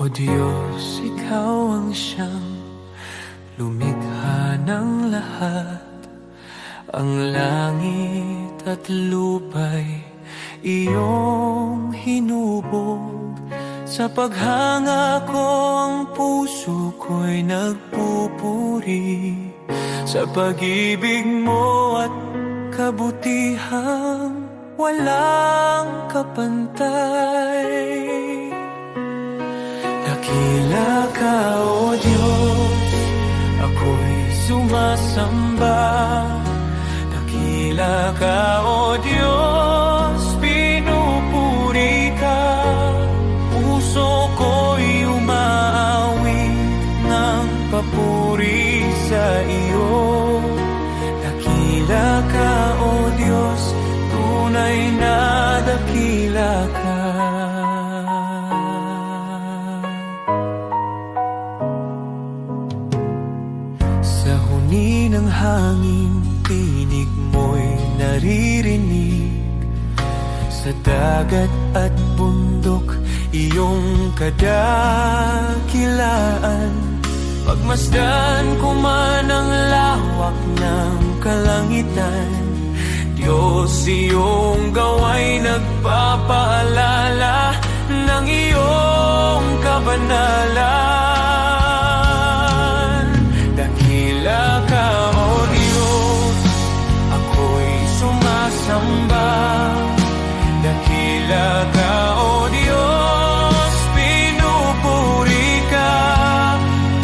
O Diyos, Ikaw ang siyang lumikha ng lahat. Ang langit at lupa'y iyong hinubog. Sa paghanga ko ang puso ko'y nagpupuri sa pag-ibig mo at kabutihang walang kapantay. Dakila ka, O Diyos, ako'y sumasamba. Dakila ka, O Diyos, pinupuri ka. Puso ko'y umaawit ng papuri sa iyo. Dakila ka, O Diyos, tunay na dakila ka. Sa huni ng hangin, tinig mo'y naririnig. Sa dagat at bundok, iyong kadakilaan. Pagmasdan ko man ang lawak ng kalangitan, Diyos, iyong gawa'y nagpapaalala ng iyong kabanalan. Dakila ka, O Diyos, ako'y sumasamba. Dakila ka, O Diyos, pinupuri ka.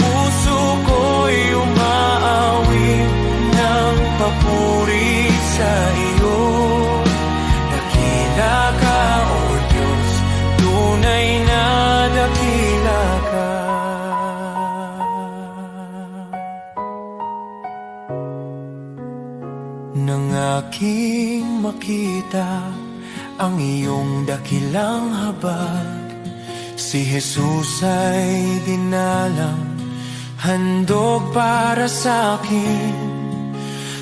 Puso ko'y umaawit ng papuri sa iyo. Dakila ka, O Diyos, tunay na dakila ka. Nang aking makita ang iyong dakilang habag, si Jesus ay dinalang, handog para sa akin.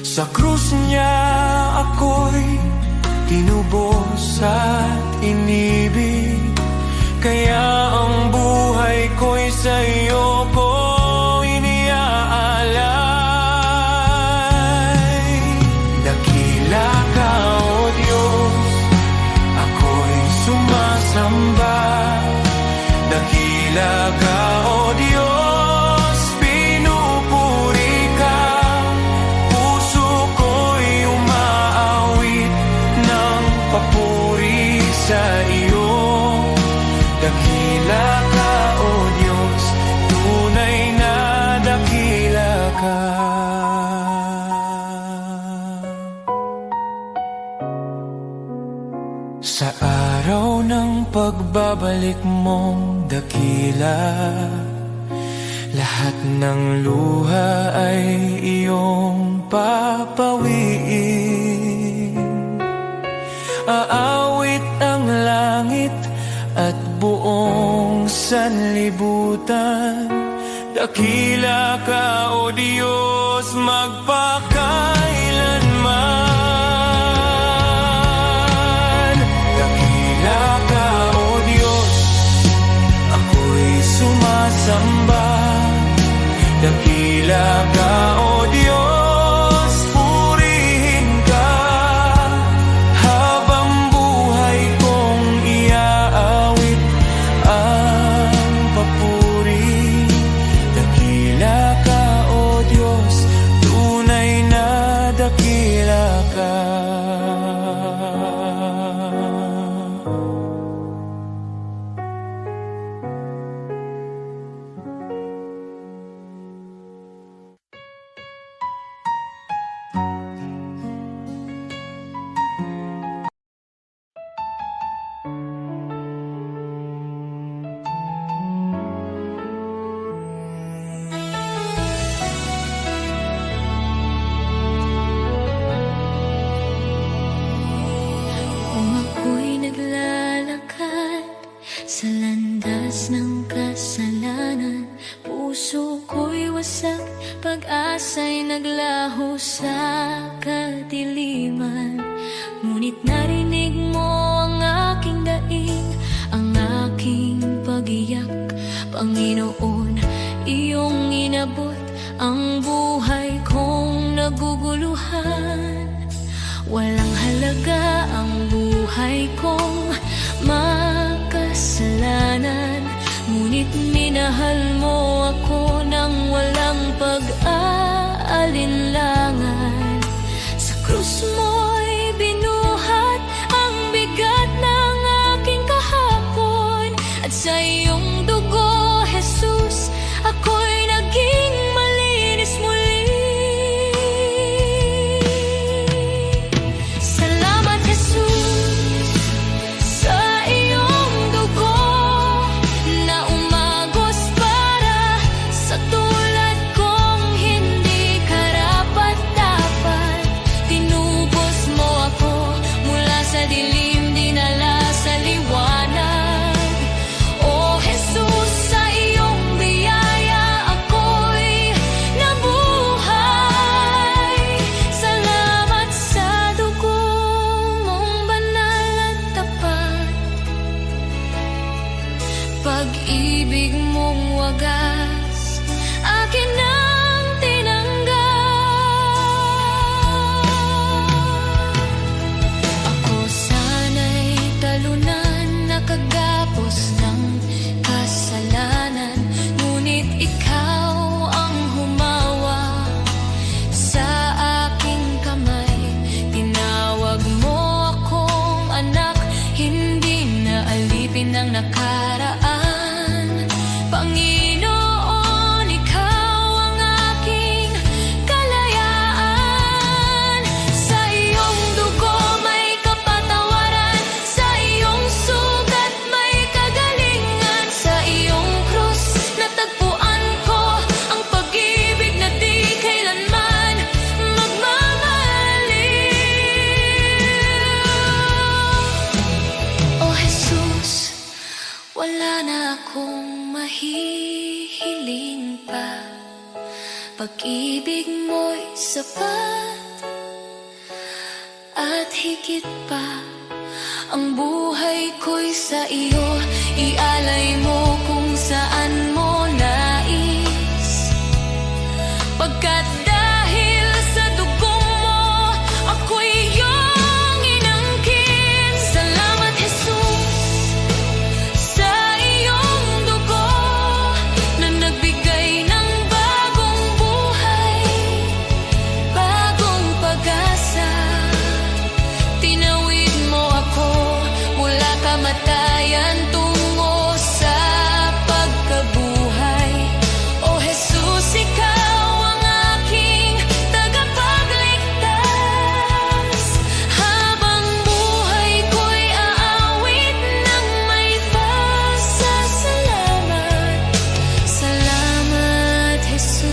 Sa krus niya ako'y tinubos at inibig, kaya ang buhay ko'y sa iyo ko iniaalay. Dakila ka, O Diyos, ako'y sumasamba. Dakila ka, O Diyos, pinupuri ka. Puso ko'y umaawit ng papuri sa iyo. Dakila ka, O Diyos, tunay na dakila ka. Sa araw ng pagbabalik mong dakila, lahat ng luha ay iyong papawiin. Aawit ang langit at buong sanlibutan. Dakila ka, O Diyos, magpakailanman. Dakila ka, O Diyos, ako'y sumasamba. Dakila ka, O Diyos, purihin ka. Habang buhay kong iaawit ang papuri. Dakila ka, O Diyos, tunay na dakila ka. Kung ako'y naglalakad sa landas ng kasalanan, puso ko'y wasak, pag-asa'y naglaho sa kadiliman. Ngunit narinig mo ang aking daing, ang aking pag-iyak, Panginoon, iyong inabot ang buhay kong naguguluhan. Walang halaga ang buhay kong makasalanan, ngunit minahal mo ako ng walang pag-aalinlangan. Sa krus mo'y binuhat ang bigat ng aking kahapon, at sa iyong dugo, Jesus, ako'y naging malinis muli. Salamat, Jesus, sa iyong dugo na umagos para sa tulad kong hindi karapat-dapat. Tinubos mo ako mula sa dilim, dinala sa liwanag. O Jesus, sa iyong biyaya ako'y nabuhay. Salamat sa dugo mong banal at tapat, pag-ibig mong wagas akin ang tinanggap. Ako sana'y talunan, nakagapos ng kasalanan, ngunit ikaw ang humawa sa aking kamay. Tinawag mo akong anak, hindi na alipin ng nakaraan. Panginoon, ikaw ang aking kalayaan. Sa iyong dugo may kapatawaran, sa iyong sugat may kagalingan. Sa iyong krus natagpuan ko ang pag-ibig na di kailanman magmamaliw. O Jesus, wala na akong mahihiling pa, pag-ibig mo'y sapat at higit pa. Ang buhay ko'y sa iyo, ialay mo kung saan mo nais. Pagkat dahil sa dugo mo, ako'y iyong inangkin. Salamat, Jesus, sa iyong dugo na nagbigay ng bagong buhay, bagong pag-asa. Tinawid mo ako mula kamatayan tungo sa pagkabuhay. O Jesus, ikaw ang aking tagapagligtas. Habang buhay ko'y aawit ng may pasasalamat. Salamat, Jesus,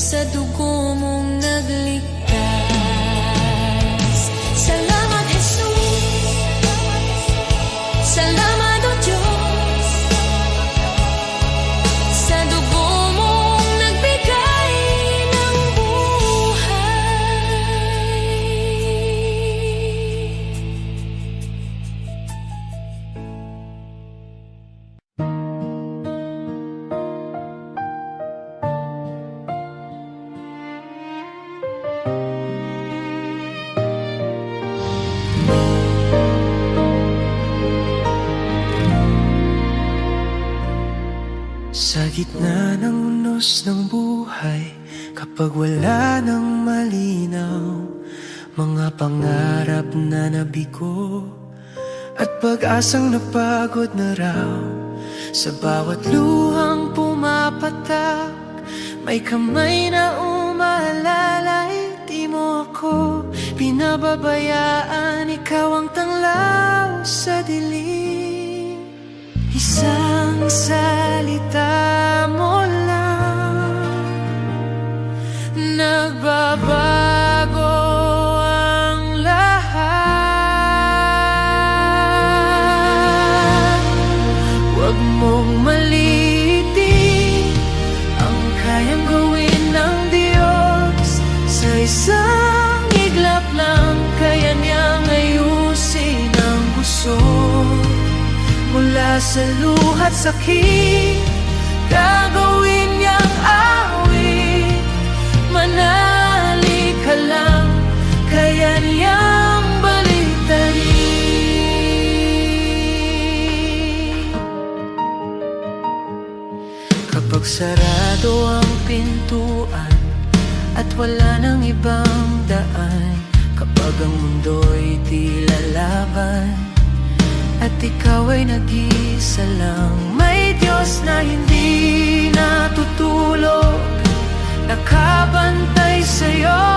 sa dugo mong nagligtas. Salamat, Jesus. Salamat, O Diyos, sa dugo mong nagbigay ng buhay. Sa gitna ng unos ng buhay, kapag wala nang malinaw, mga pangarap na nabigo at pag-asang napagod na raw. Sa bawat luhang pumapatak, may kamay na umaalalay. Di mo ako pinababayaan, ikaw ang tanglaw sa dilim. Isang salita mo lang, nagbabago ang lahat. Huwag mong maliitin ang kayang gawin ng Diyos. Sa isang iglap lang, kaya niyang ayusin ang gusto mula mula sa luha't sakit, gagawin niyang awit. Manali ka lang, kaya niyang baliktarin. Kapag sarado ang pintuan at wala nang ibang daan, kapag ang mundo'y di lalaban at ikaw ay nag-isa lang, may Diyos na hindi natutulog, nakabantay sa'yo.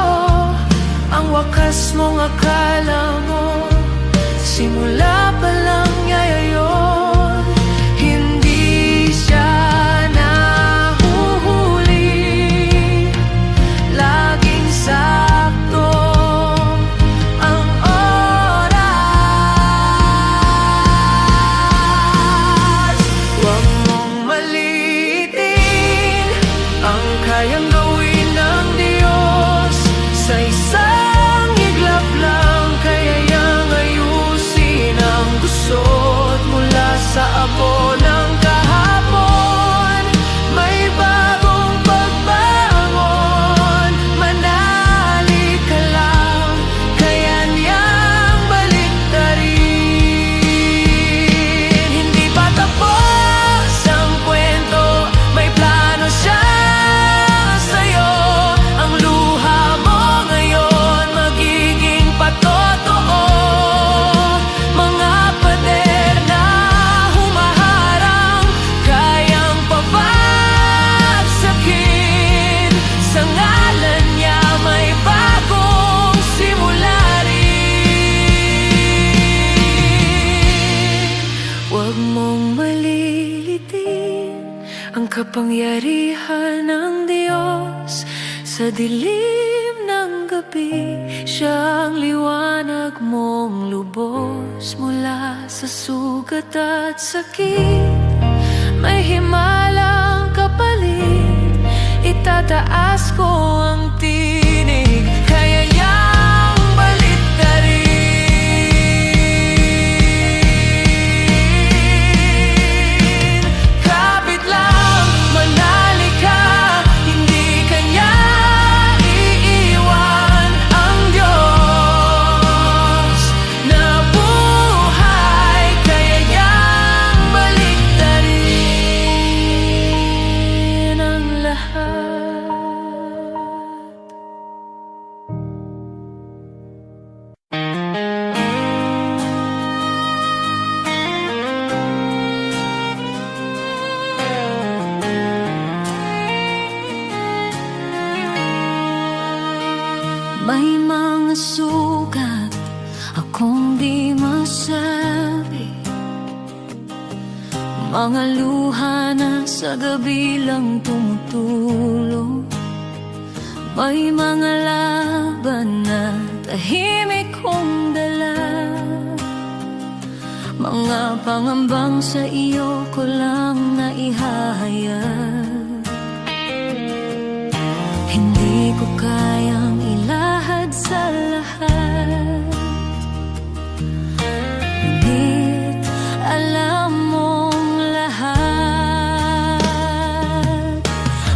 Ang wakas mong akala mo, simula pa lang niya yun. Hindi siya nahuhuli, laging sakto ang oras. Huwag mong maliitin ang kayang gawin ng Diyos. Sa isang iglap lang, kaya niyang ayusin ang gusot. Mula sa abo ng kahapon, may bagong pagbangon. Manali ka lang, kaya niyang baliktarin. Hindi pa tapos ang kwento, may plano siya sa'yo. Ang luha mo ngayon magiging patotoo. Mga pader na humaharang, kayang pabagsakin. Sa ngalan niya may bagong simula rin. Huwag mong malilitin ang kapangyarihan ng Diyos. Sa dilim ng gabi, siya ang liwanag mong lubos. Mula sa sugat at sakit, may himalang kapalit. Itataas ko ang tinig, kaya niyang baliktarin. Kapit lang, manali ka, hindi ka niya iiwan. Ang Diyos na buhay, kaya niyang baliktarin ang lahat. May mga sugat akong di masabi, mga luha na sa gabi lang tumutulong. May mga laban na tahimik kong dala, mga pangambang sa iyo ko lang naihahayag. Hindi ko kayang ilahad sa lahat, ngunit alam mong lahat.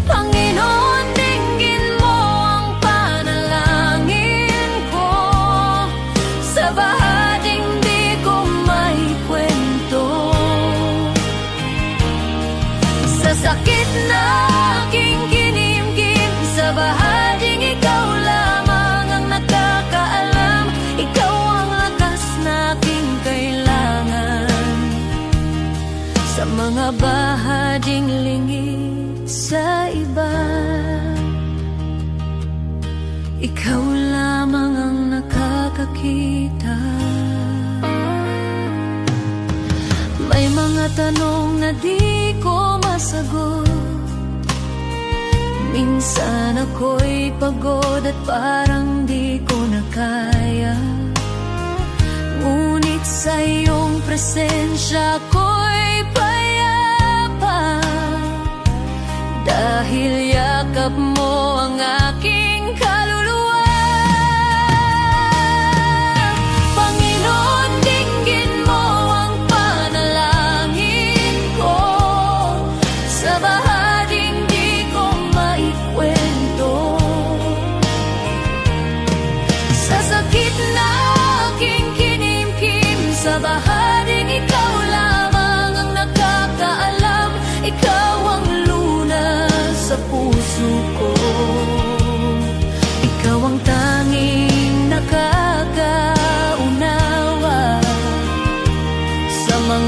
Panginoon, dinggin mo ang panalangin ko. Sa bahaging di ko may kwento, sa sakit na aking kinimkim, sa bahaging ikaw lamang ang nakakaalam. Ikaw ang lakas na aking kailangan. Sa mga bahaging lingid sa iba, ikaw lamang ang nakakakita. May mga tanong na di ko masagot, minsan ako'y pagod at parang di ko na kaya. Ngunit sa iyong presensya ko'y payapa, dahil yakap mo ang aking kaluluwa. Panginoon, dinggin mo ang panalangin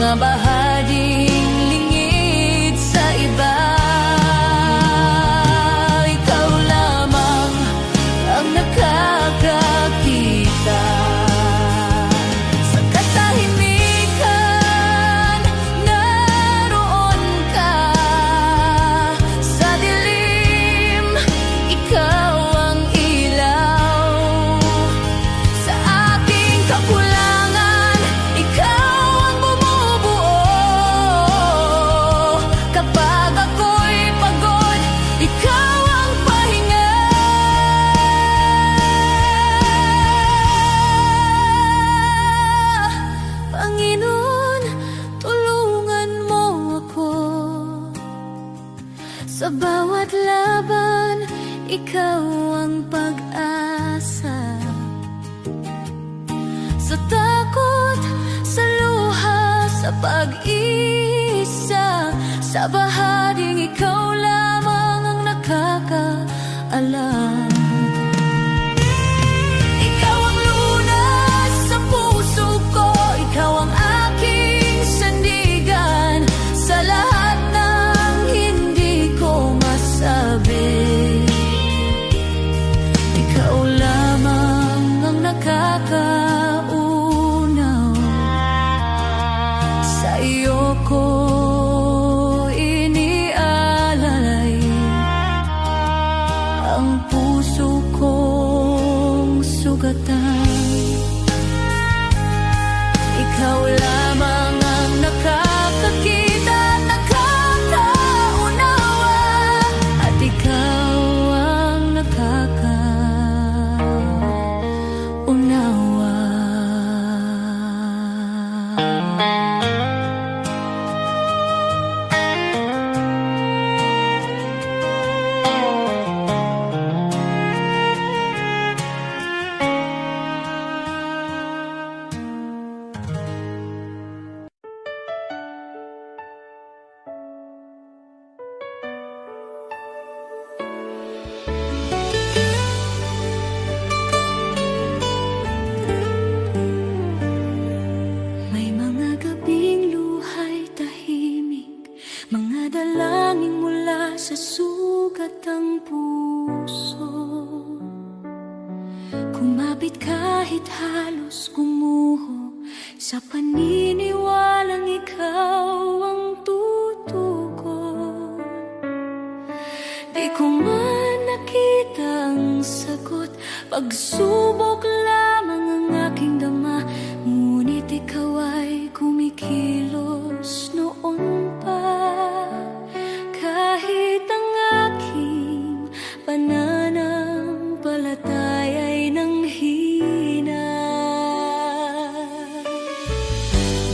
mga bahaging lingid sa iba. Ikaw lamang ang nakakakita. Sa katahimikan, naroon ka. Sa dilim, ikaw ang ilaw. Sa aking kakulangan, ikaw ang bumubuo. Kapag ako'y pagod, ikaw ang pahinga. Panginoon, tulungan mo ako. Sa bawat laban, ikaw ang pag-asa. Sa takot, sa luha, sa pag-isa, sa bahaging ikaw lamang ang nakakaalam. Ikaw ang lunas sa puso ko, ikaw ang aking sandigan. Sa lahat ng hindi ko masabi, ikaw lamang ang nakakaunaw. Sa iyo ko inialalay ang puso kong sugatan. Ikaw lamang ang nakakakita at nakakaunawa, at ikaw ang nakakaunawa. May mga gabing luhay tahimik, mga dalangin mula sa sugat ng puso. Kumapit kahit halos gumuho, sa paniniwalang ikaw ang tutugon. Di ko man nakita ang sagot, pagsubok lamang ang aking dama. Ngunit ikaw ay kumikilos noon pa. Kahit ang aking pananampalataya ay nanghina.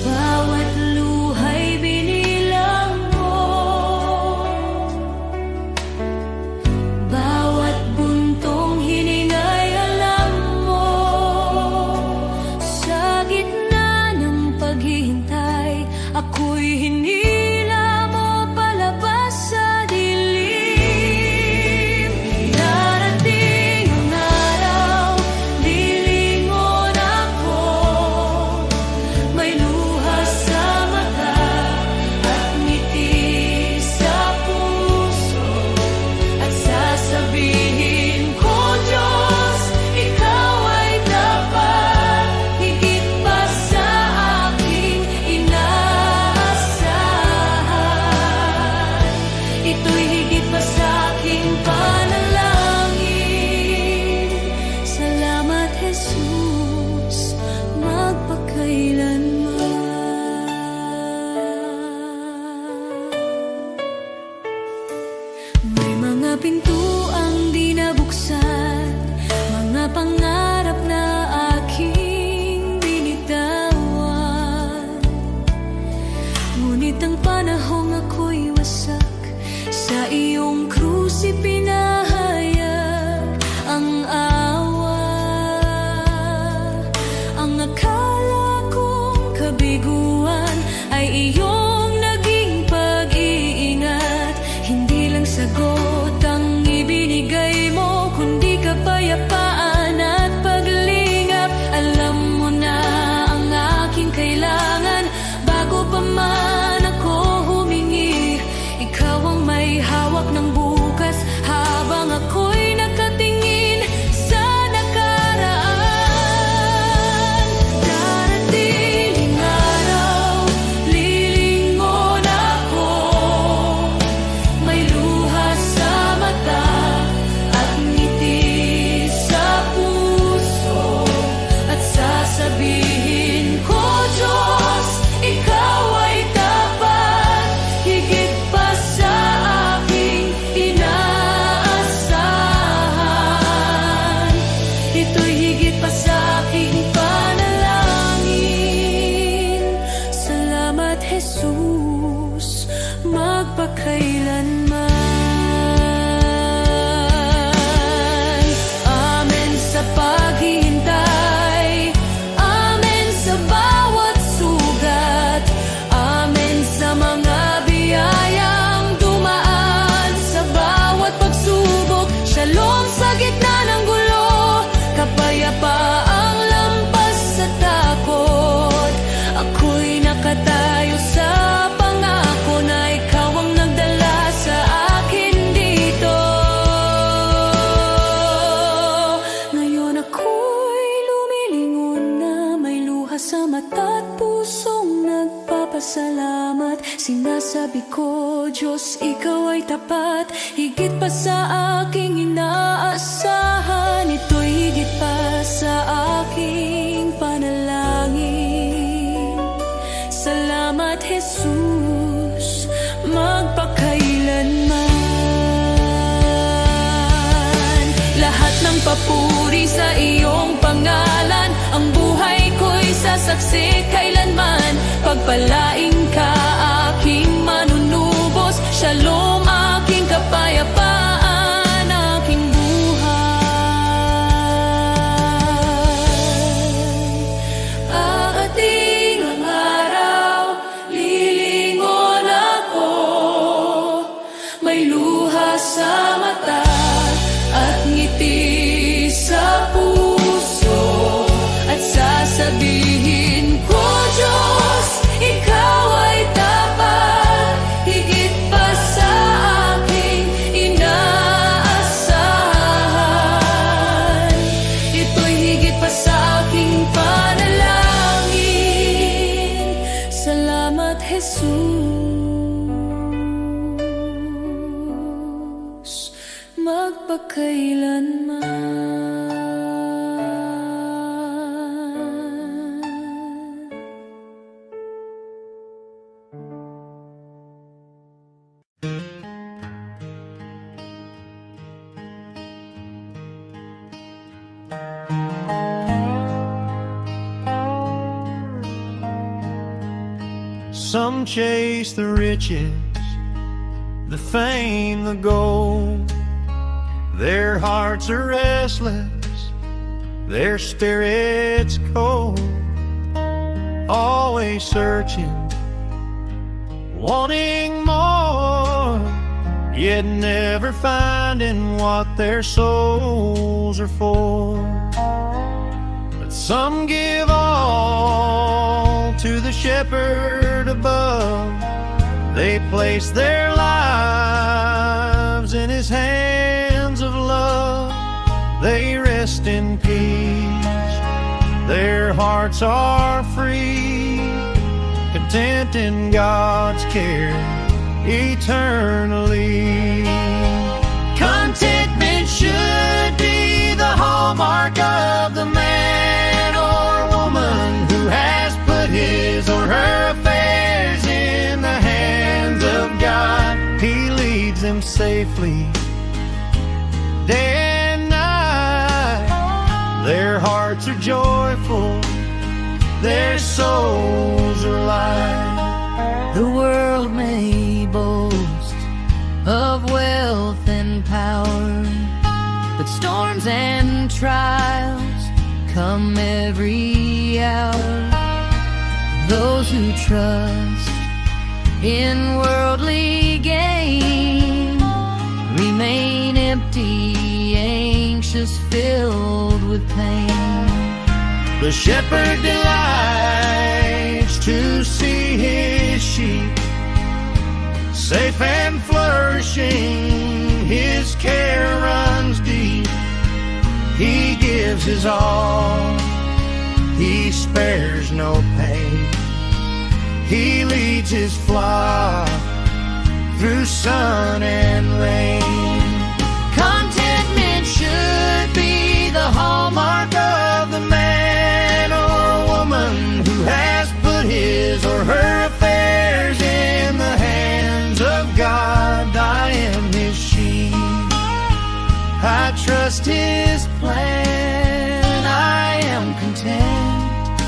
Bawat luhay binilang mo, bawat buntong hiningay alam mo. Sa gitna ng paghihintay, ako'y hinila mo palabas sa dilim. Darating ang araw, lilingon ako. May luha sa mata at ngiti sa puso, at sasabihin ko, Diyos, ikaw ay dapat higit pa sa aking inaasahan. Ito'y higit pa sa aking panalangin. Salamat, Jesus, magpakailanman. May mga pintuang di nabuksan, mga pangarap na aking binitawan. Ngunit ang panahong ako'y wasak, sa iyong krus ipinahayag ang awa. Ang akala kong kabiguan ay iyong naging pag-iingat. Hindi lang sagot ang ibinigay mo, kundi kapayapaan at paglingap. Alam mo na ang aking kailangan bago pa Jesus, magpakailanman. Amen sa paghihintay, amen sa bawat sugat, amen sa mga biyayang dumaan sa bawat pagsubok. Shalom sa gitna ng gulo, kapayapaang lampas sa takot. Ako'y nakatayo sa pangako na ikaw ang nagdala sa akin dito. Ngayon ako'y lumilingon na may luha sa mata at pusong nagpapasalamat. Sinasabi ko, Diyos, ikaw ay tapat, higit pa sa aking inaasahan. Ito'y higit pa sa aking panalangin. Salamat, Jesus, magpakailanman. Lahat ng papuri sa iyong pangalan, ang buhay ko'y sasaksi kailanman. Pagpalain ka, aking manunubos. Shalom, aking kapayapaan, aking buhay. Aating ang araw, lilingon ako, may luha sa mata at ngiti sa puso, at sasabihin ko, Diyos, ikaw ay tapat, higit pa sa aking inaasahan. Ito'y higit pa sa aking panalangin. Salamat, Jesus, magpakailanman. Some chase the riches, the fame, the gold. Their hearts are restless, their spirits cold. Always searching, wanting more, yet never finding what their souls are for. But some give all to the shepherd above. They place their lives in his hands of love. They rest in peace, their hearts are free, content in God's care eternally. Contentment should be the hallmark of the man or woman who has put his or her affairs in the hands of God. He leads them safely day and night. Their hearts are joyful, their souls are light. The world may boast of wealth and power, but storms and trials come every hour. Those who trust in worldly gain remain empty, anxious, filled with pain. The shepherd delights to see his sheep safe and flourishing. His care runs deep. He gives his all, he spares no pain. He leads his flock through sun and rain. Contentment should be the hallmark of the man or woman Who has put his or her affairs in the hands of God. I am his sheep, I trust his plan. I am content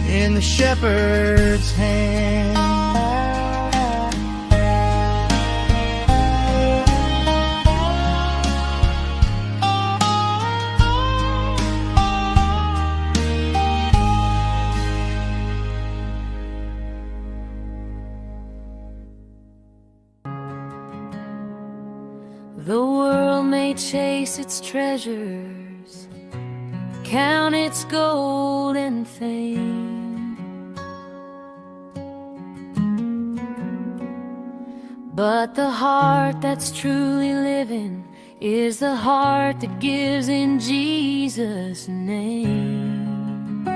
in the shepherd's hand. The world may chase its treasures, count its gold and fame, but the heart that's truly living is the heart that gives in Jesus' name.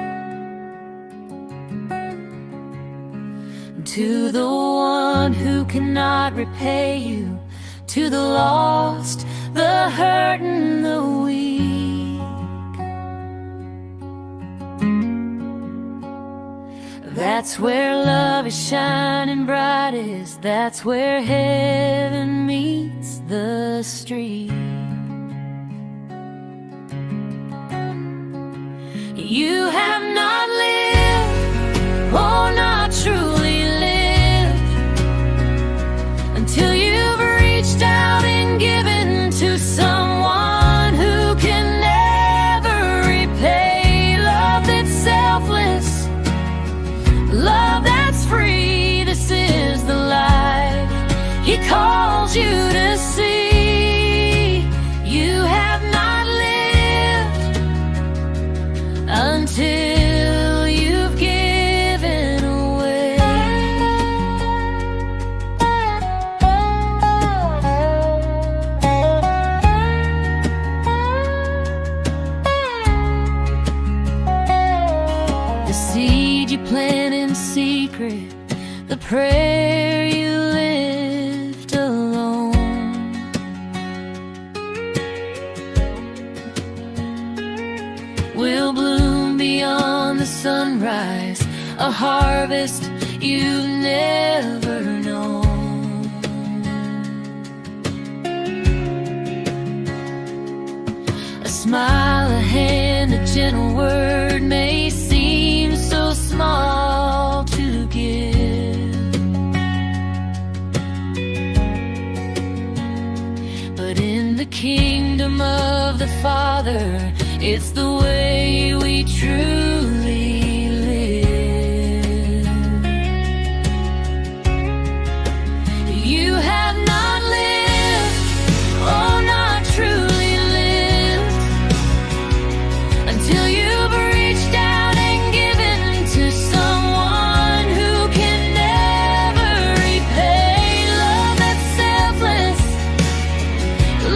To the one who cannot repay you, to the lost, the hurt and the weak, that's where love is shining brightest. That's where heaven meets the street. You have not lived, oh, not truly lived, until you've reached out and given to someone who can never repay. Love that's selfless, love that's free. This is the life He calls you to see. You have not lived until you've given away. The seed you plant in secret, the prayer you lift alone, will bloom beyond the sunrise, a harvest you've never known. A smile, a hand, a gentle word may seem so small to give, but in the kingdom of the Father, it's the way we truly live. You have not lived, oh, not truly lived, until you've reached out and given to someone who can never repay. Love that's selfless,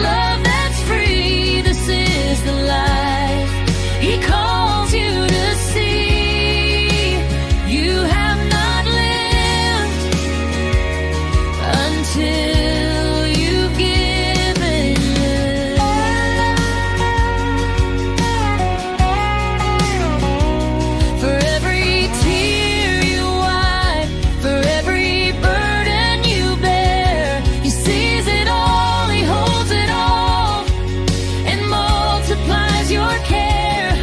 love that's free. This is the life He calls you to see. You have not lived until you've given. For every tear you wipe, for every burden you bear, He sees it all, He holds it all, and multiplies your care.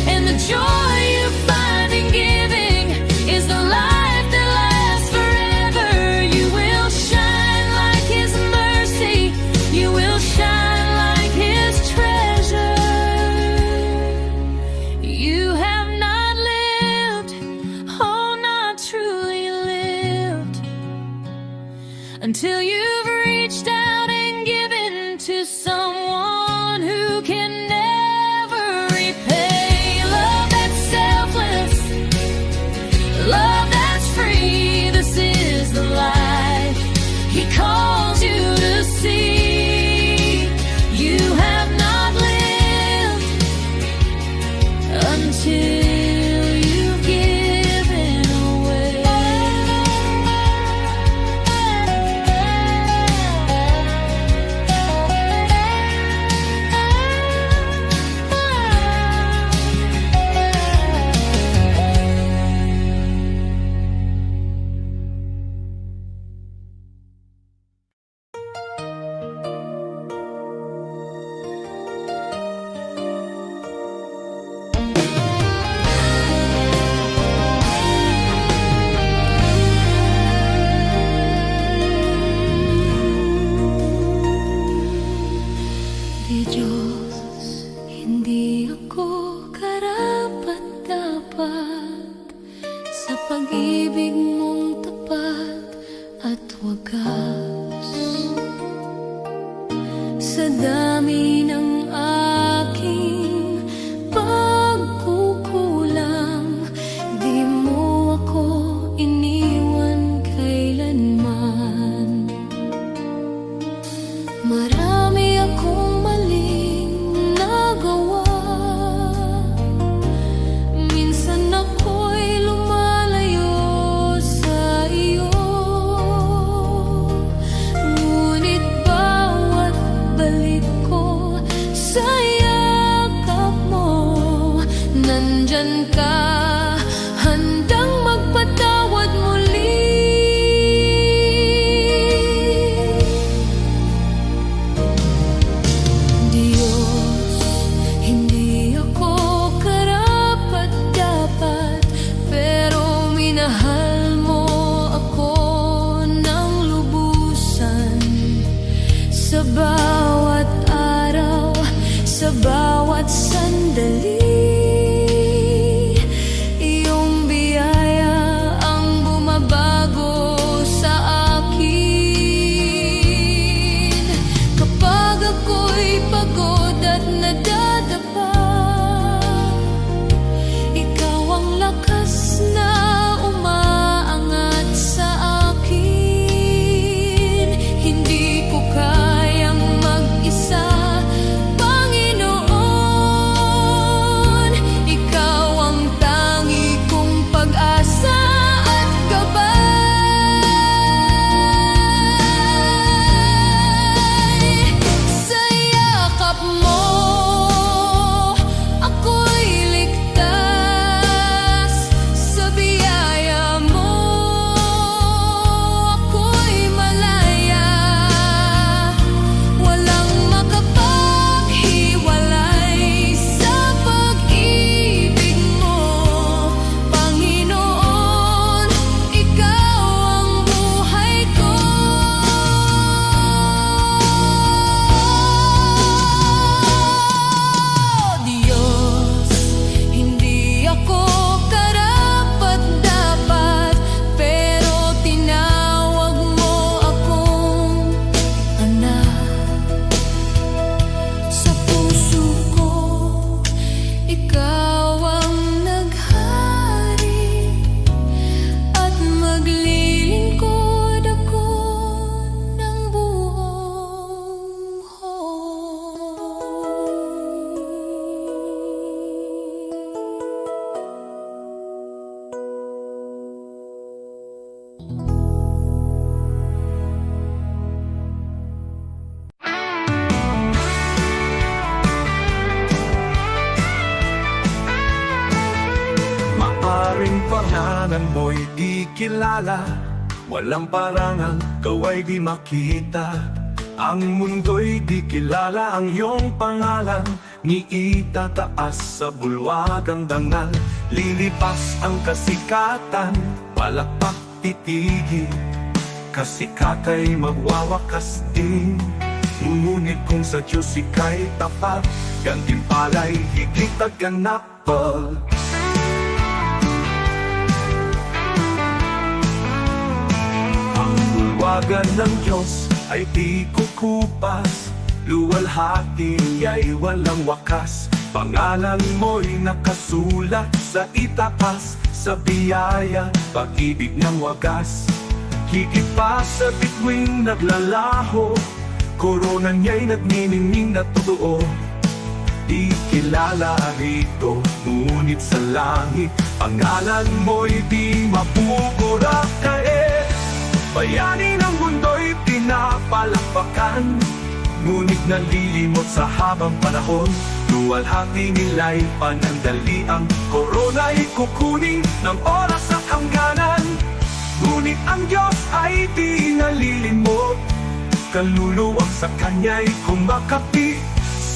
And the joy you find in giving is the life that lasts forever. You will shine like His mercy, you will shine like His treasure. You have not lived, oh, not truly lived, until you've reached out and given to someone who can never repay. Love that's selfless, love that's free. This is the life He calls you to see. You have not lived until you've given away. Di Diyos, hindi ako karapat-dapat sa pag-ibig mong tapat at wagas. Sa dami ng aking pagkukulang, di mo ako iniwan kailanman. Marami akong maling nagawa, minsan ako'y lumalayo sa iyo. Ngunit bawat balik ko sa yakap mo, nandyan ka, handang magpatawad muli. Diyos, hindi ako karapat-dapat, pero minahal mo ako ng lubusan. Sa bawat araw, sa bawat sandali, iyong biyaya ang bumabago sa akin. Kapag ako'y pagod at nadadapa, ikaw ang lakas na umaangat sa akin. Hindi ko kayang mag-isa, Panginoon. Ikaw ang tangi kong pag-asa at gabay. Sa yakap mo, ako'y ligtas. Sa biyaya mo, ako'y malaya. Walang makapaghiwalay sa pag-ibig mo, Panginoon. Ikaw ang buhay ko. Diyos, hindi ako karapat-dapat, pero tinawag mo akong anak. Sa puso ko, ikaw ang naghari, at maglilingkod ako ng buong Maaring pangalan mo'y di kilala, walang parangal, kaway di makita. Ang mundo'y di kilala ang iyong pangalan, ni itataas sa bulwagang dangal. Lilipas ang kasikatan, palakpak titigil, kasikata'y magwawakas din. Ngunit kung sa Diyos ika'y tapat, gantimpala'y higit at ganapal. Ang bulwagan ng Diyos ay di kukupas, luwalhati ay walang wakas. Pangalan mo'y nakasulat sa itaas, sa biyaya, pag-ibig ng wagas. Higit pa sa bituing naglalaho, korona niya'y nagniningning na totoo. Di kilala rito, ngunit sa langit, pangalan mo'y di mapupura. Kahit bayani ng mundo'y pinapalakpakan, ngunit nalilimot sa habang panahon. Luwalhati nila'y panandali, ang korona'y kukunin ng oras at hangganan. Ngunit ang Diyos ay di nalilimot, kaluluwang sa Kanya'y kumakapi.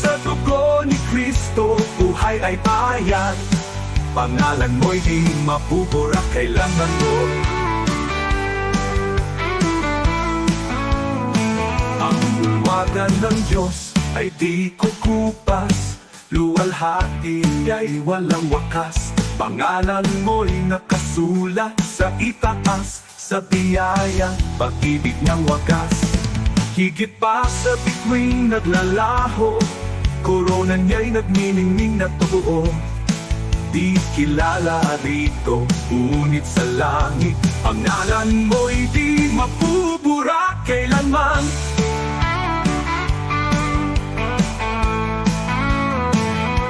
Sa dugo ni Kristo, buhay ay payat, pangalan mo'y di mapupura kailanman mo. Ang bulwagan ng Diyos ay di kukupas, luwalhati ay walang wakas. Pangalan mo'y nakasulat sa itaas, sa biyaya, pag-ibig ng wagas. Higit pa sa bituing naglalaho, korona niya'y nagniningning na totoo. Di kilala rito, ngunit sa langit pangalan mo'y di mapupura kailanman.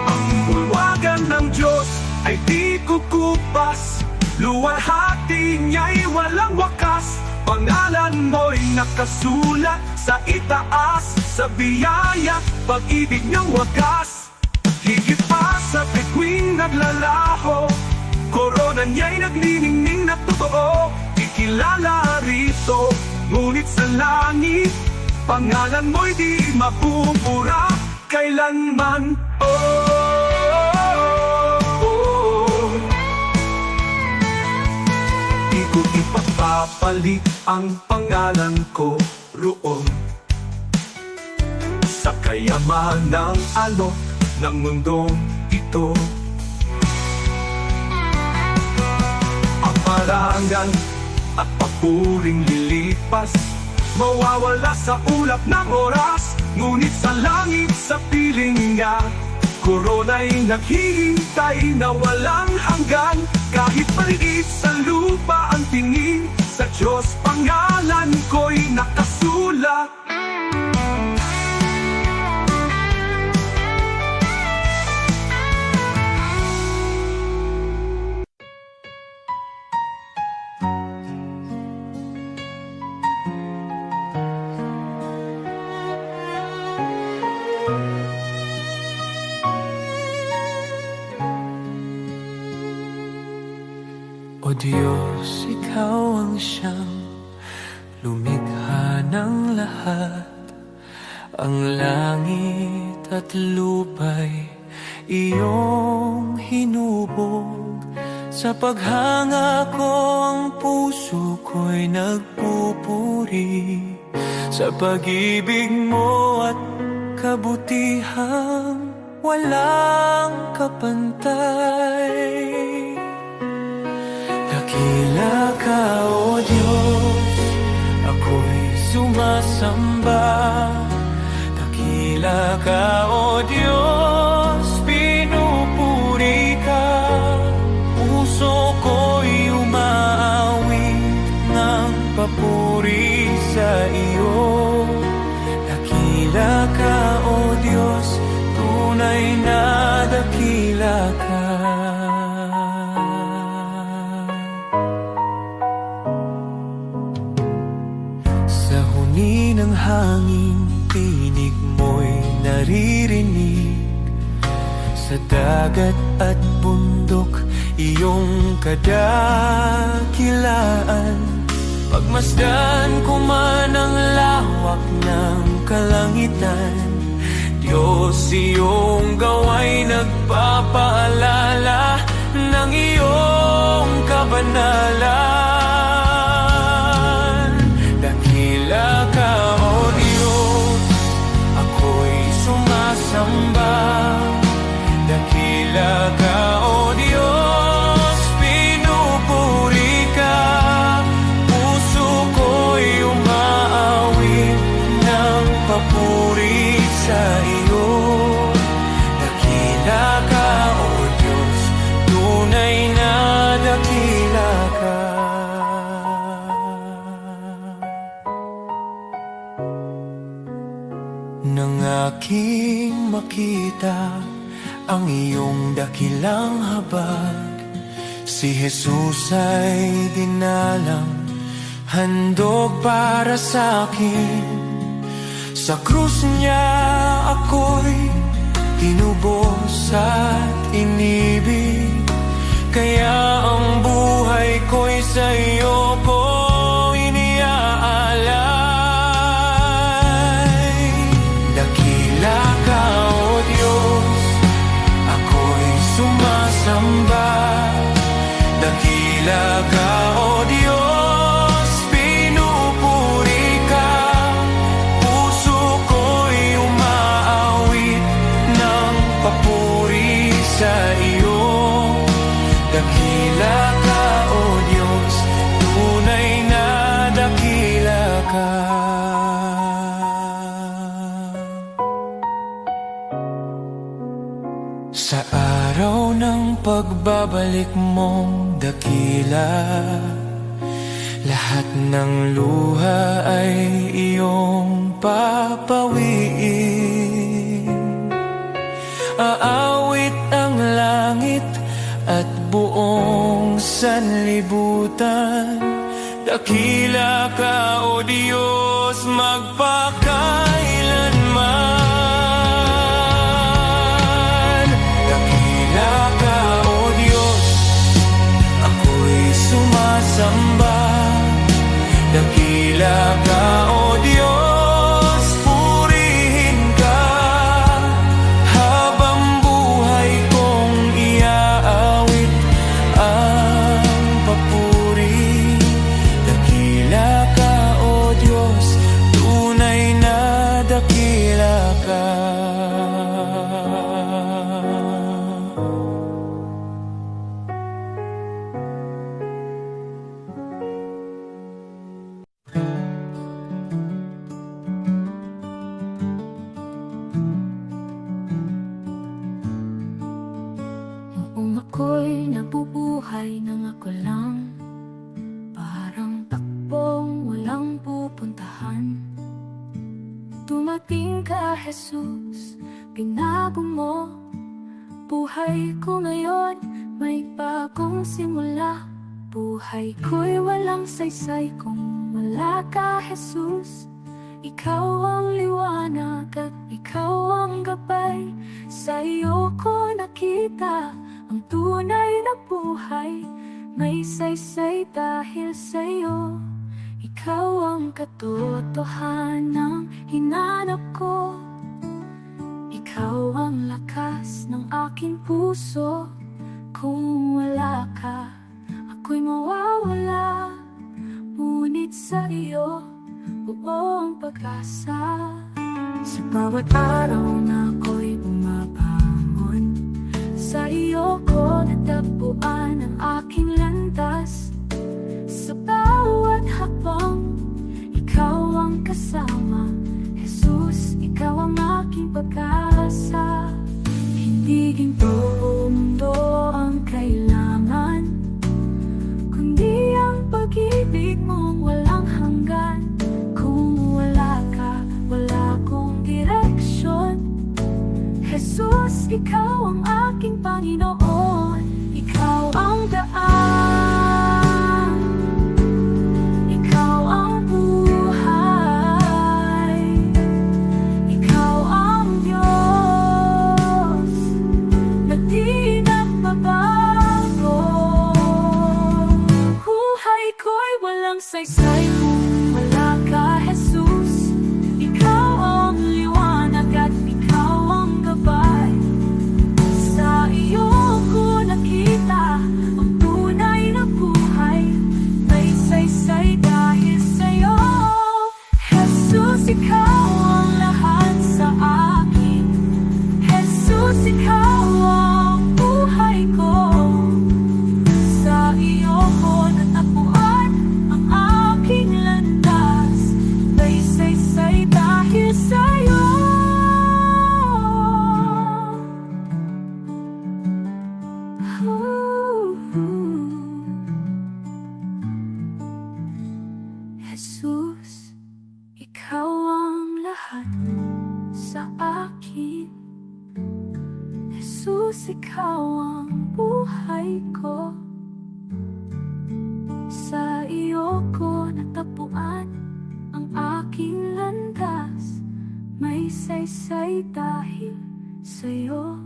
Ang bulwagan ng Diyos ay di kukupas, luwalhati niya'y walang wakas. Pangalan mo'y nakasulat sa itaas, sa biyaya, pag-ibig niyang wagas. Higit pa sa bituing naglalaho, korona niya'y nagniningning na totoo. Di kilala rito, ngunit sa langit pangalan mo'y di mapupura kailanman. Di ko ipapapalit ang pangalan ko roon sa kayamanang alok ng mundong ito. Ang parangal at papuring lilipas, mawawala sa ulap ng oras. Ngunit sa langit, sa piling niya, korona'y naghihintay na walang hanggan. Kahit maliit sa lupa ang tingin, sa Diyos pangalan ko'y nakasulat. O Diyos, Ikaw ang siyang lumikha ng lahat. Ang langit at lupa'y iyong hinubog. Sa paghanga ko ang puso ko'y nagpupuri sa pag-ibig mo at kabutihang walang kapantay. Dakila ka, O Diyos, ako'y sumasamba. Dakila ka, O Diyos, pinupuri ka. Puso ko'y umaawit ng papuri sa iyo. Dakila ka, O Diyos, tunay na dakila ka. Ng hangin, tinig mo'y naririnig. Sa dagat at bundok, iyong kadakilaan. Pagmasdan ko man ang lawak ng kalangitan, Diyos, iyong gawa'y nagpapaalala ng iyong kabanalan. Dakila ka, O Diyos, ako'y sumasamba. Dakila ka, O Diyos, pinupuri ka. Puso ko'y umaawit ng papuri sa iyo. Dakila ka, O Diyos, tunay na dakila ka. Nang aking makita ang iyong dakilang habag, si Jesus ay dinalang, handog para sa akin. Sa krus niya ako'y tinubos at inibig, kaya ang buhay ko'y sa iyo ko iniaalay. Dakila ka, O Diyos, ako'y sumasamba. Dakila ka, O Diyos, pinupuri ka. Puso ko'y umaawit ng papuri sa iyo. Dakila ka, O Diyos, tunay pagbabalik mong dakila, lahat ng luha ay iyong papawiin. Aawit ang langit at buong sanlibutan, dakila ka, O Diyos, magpakailanman. Dakila ka, O Diyos, ako'y sumasamba. Dakila ka, O Diyos, purihin ka. Habang buhay kong iaawit ang papuri. Dakila ka, O Diyos, tunay na dakila ka. Noong ako'y nabubuhay nang ako lang, parang takbong walang pupuntahan. Dumating ka, Jesus, binago mo buhay ko ngayon, may bagong simula. Buhay ko'y walang saysay kung wala ka, Jesus. Ikaw ang liwanag at ikaw ang gabay. Sa iyo ko nakita ang tunay na buhay. May saysay dahil sa iyo. Ikaw ang katotohanan hinanap ko. Ikaw ang lakas ng aking puso. Kung wala ka, ako'y mawawala. Ngunit sa iyo buong pag-asa. Sa bawat araw na ako'y bumabangon, sa iyo ko natagpuan ang aking landas. Sa bawat hakbang, ikaw ang kasama. Jesus, ikaw ang aking pag-asa. Hindi ginto o mundo ang kailangan, kundi ang pag-ibig mong walang hanggan. Kung wala ka, wala akong direksyon. Jesus, ikaw ang aking Panginoon. Ikaw ang daan, ikaw ang buhay, ikaw ang Diyos na di nagbabago. Buhay ko'y walang saysay kung wala ka, Jesus. Ikaw ang liwanag at ikaw ang gabay. Sa iyo ko nakita ang tunay na buhay. May saysay dahil sa iyo. Jesus, ikaw ang lahat sa akin. Jesus, ikaw ang buhay ko. Sa iyo ko natagpuan ang aking landas. May saysay dahil sa iyo. Jesus, ikaw ang lahat sa akin. Jesus, ikaw ang buhay ko. Sa iyo ko natagpuan ang aking landas. May saysay dahil sa iyo.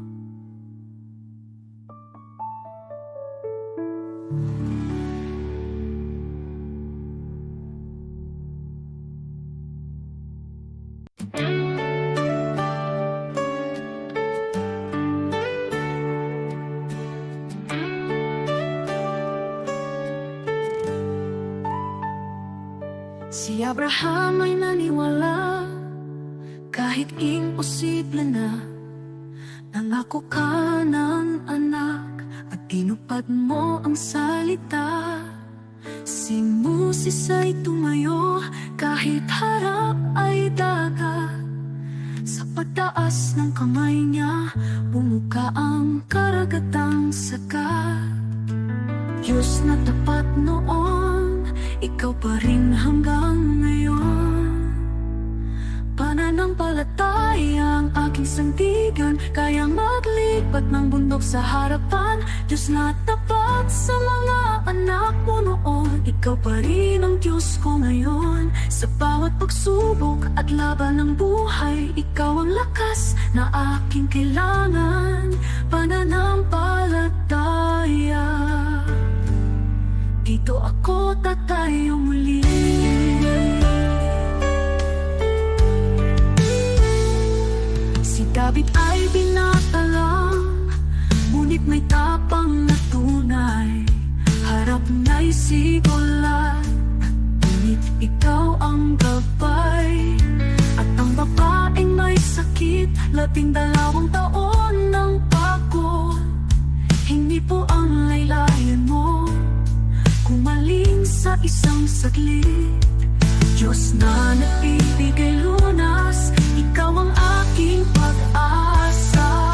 Si Abraham ay naniwala kahit imposible na. Nangako ka ng anak at tinupad mo ang salita. Si Moses ay tumayo kahit harap ay dagat. Sa pagtaas ng kamay niya, bumuka ang karagatang sa Diyos na tapat noon, ikaw pa rin hanggang ngayon. Pananampalataya ang aking sandigan, kayang maglipat ng bundok sa harapan. Diyos na tapat sa mga anak mo noon, ikaw pa rin ang Diyos ko ngayon. Sa bawat pagsubok at laban ng buhay, ikaw ang lakas na aking kailangan. Pananampalataya, dito ako tatayo muli. Si David ay binata lang, ngunit may tapang na tunay. Harap na'y sigulat, ngunit ikaw ang gabay. At ang babaeng may sakit, 12 taon ng pagod. Hindi po ang laylayan mo, kumaling sa isang saglit. Diyos na nagbibigay lunas, ikaw ang aking pag-asa.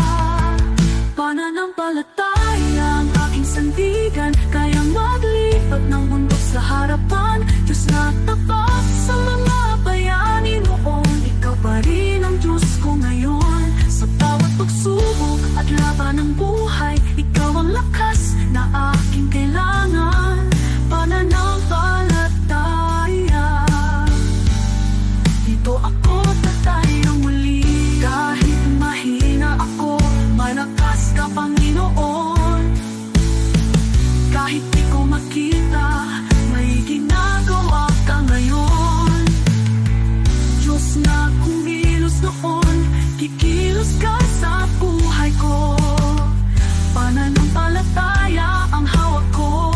Pananampalataya ang aking sandigan, kayang maglipat ng bundok sa harapan. Diyos na tapat sa mga bayani noon, ikaw pa rin ang Diyos ko ngayon. Sa bawat pagsubok at laban ng buhay, ikaw ang lakas na aking kailangan. Pananampalataya, dito ako tatayo muli. Kahit mahina ako, malakas ka Panginoon. Kahit di ko makita, may ginagawa ka ngayon. Diyos na kumilos noon, kikilos ka sa buhay ko. Pananampalataya ang hawak ko.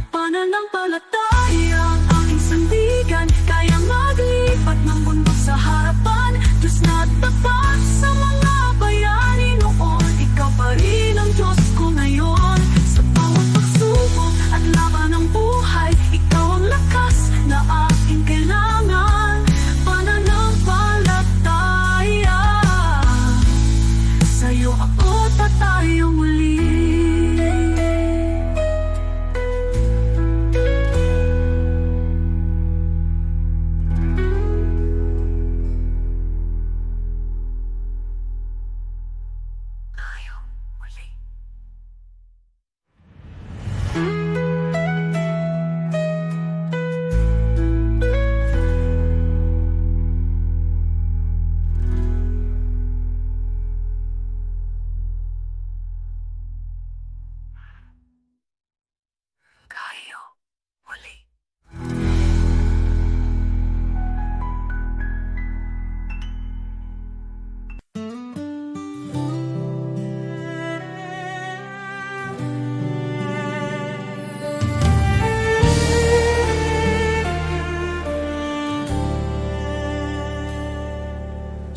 Pananampalataya ang aking sandigan, kayang maglipat ng bundok sa harapan. Diyos na tapat sa mga bayani noon, ikaw pa rin ang Diyos ko ngayon. Sa bawat pagsubok at laban ng buhay, ikaw ang lakas na aking kailangan. Pananampalataya, sa'yo ako tatayo muli.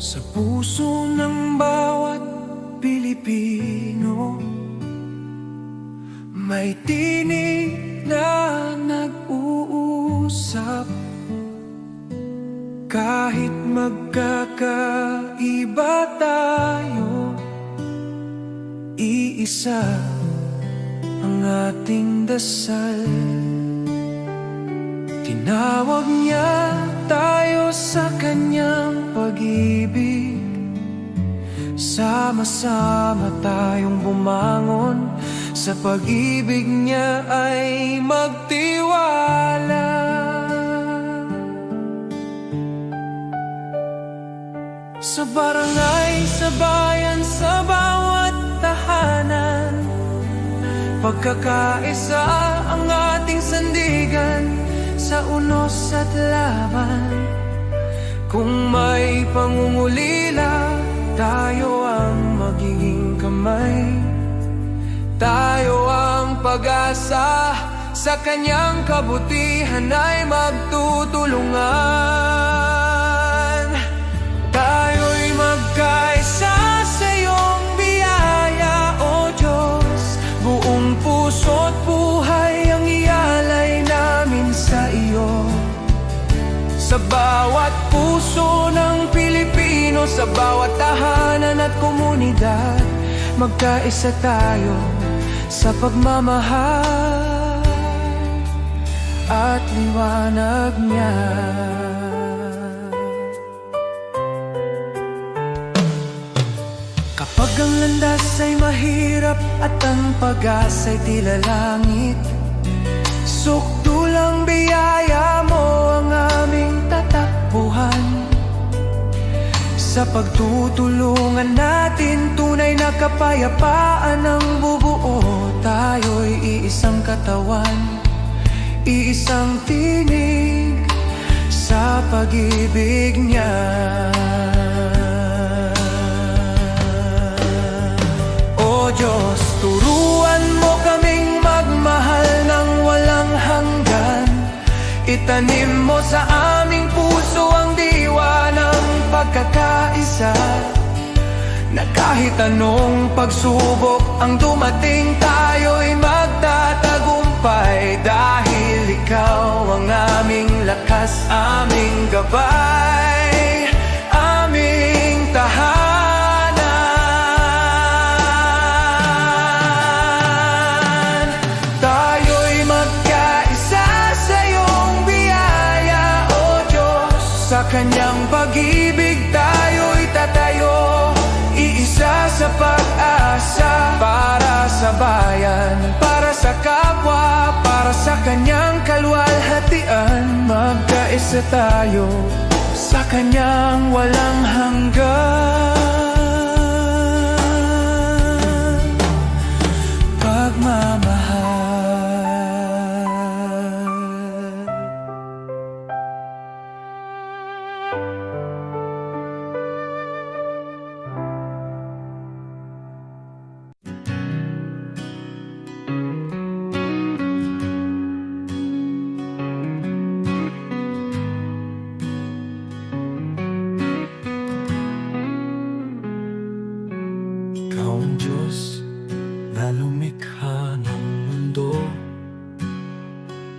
Sa puso ng bawat Pilipino, may tinig na nag-uusap. Kahit magkakaiba tayo, iisa ang ating dasal. Tinawag niya tayo sa kanyang pag-ibig. Sama-sama tayong bumangon, sa pag-ibig niya ay magtiwala. Sa barangay, sa bayan, sa bawat tahanan, pagkakaisa ang ating sandigan. Sa unos at laban, kung may pangungulila, tayo ang magiging kamay. Tayo ang pag-asa, sa kanyang kabutihan ay magtutulungan. Tayo'y magkaisa sa iyong biyaya, O Diyos. Buong puso't buhay ang ialay namin sa iyo. Sa bawat puso ng Pilipino, sa bawat tahanan at komunidad, magkaisa tayo sa pagmamahal at liwanag niya. Kapag ang landas ay mahirap at ang pag-asa'y tila langit, sukdulang biyaya mo ang aming tatakbuhan. Sa pagtutulungan natin, tunay na kapayapaan ang bubuo. Tayo'y iisang katawan, iisang tinig sa pag-ibig niya. O Diyos, turuan mo kaming magmahal ng walang hanggan. Itanim mo sa aming puso ang diwa ng pagkakaisa, na kahit anong pagsubok ang dumating, tayo'y magtatagumpay. Dahil ikaw ang aming lakas, aming gabay, aming tahanan. Tayo'y magkaisa sa iyong biyaya, O Diyos. Sa kanyang pag-ibig tayo'y tatayo, iisa sa pag-asa. Para sa bayan, para sa kapwa, para sa kanyang kalwalhatian. Magkaisa tayo sa kanyang walang hanggan pagmamahal. Ikaw ang Diyos na lumikha ng mundo.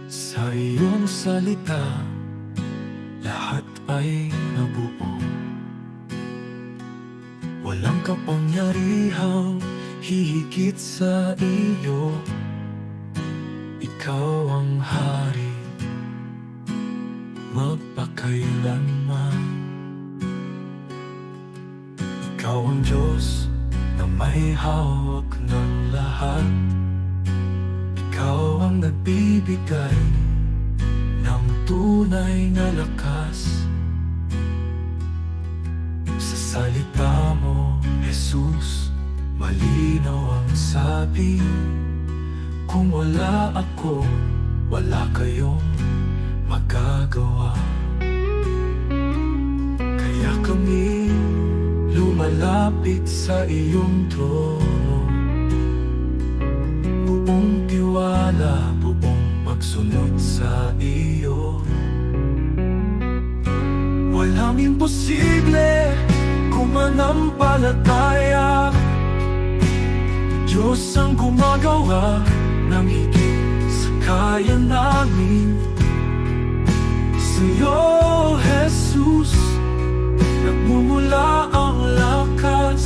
Sa iyong salita, lahat ay nabuo. Walang kapangyarihang hihigit sa iyo. Ikaw ang hari magpakailanman. Ikaw ang Diyos na may hawak ng lahat. Ikaw ang nagbibigay ng tunay na lakas. Sa salita mo, Jesus, malinaw ang sabi, kung wala ako, wala kayong magagawa. Kaya kami lumalapit sa iyong trono, buong tiwala, buong pagsunod sa iyo. Walang imposible kung manampalataya. Diyos ang gumagawa ng higit sa kaya namin. Sa'yo, Jesus, nagmumula ang lakas,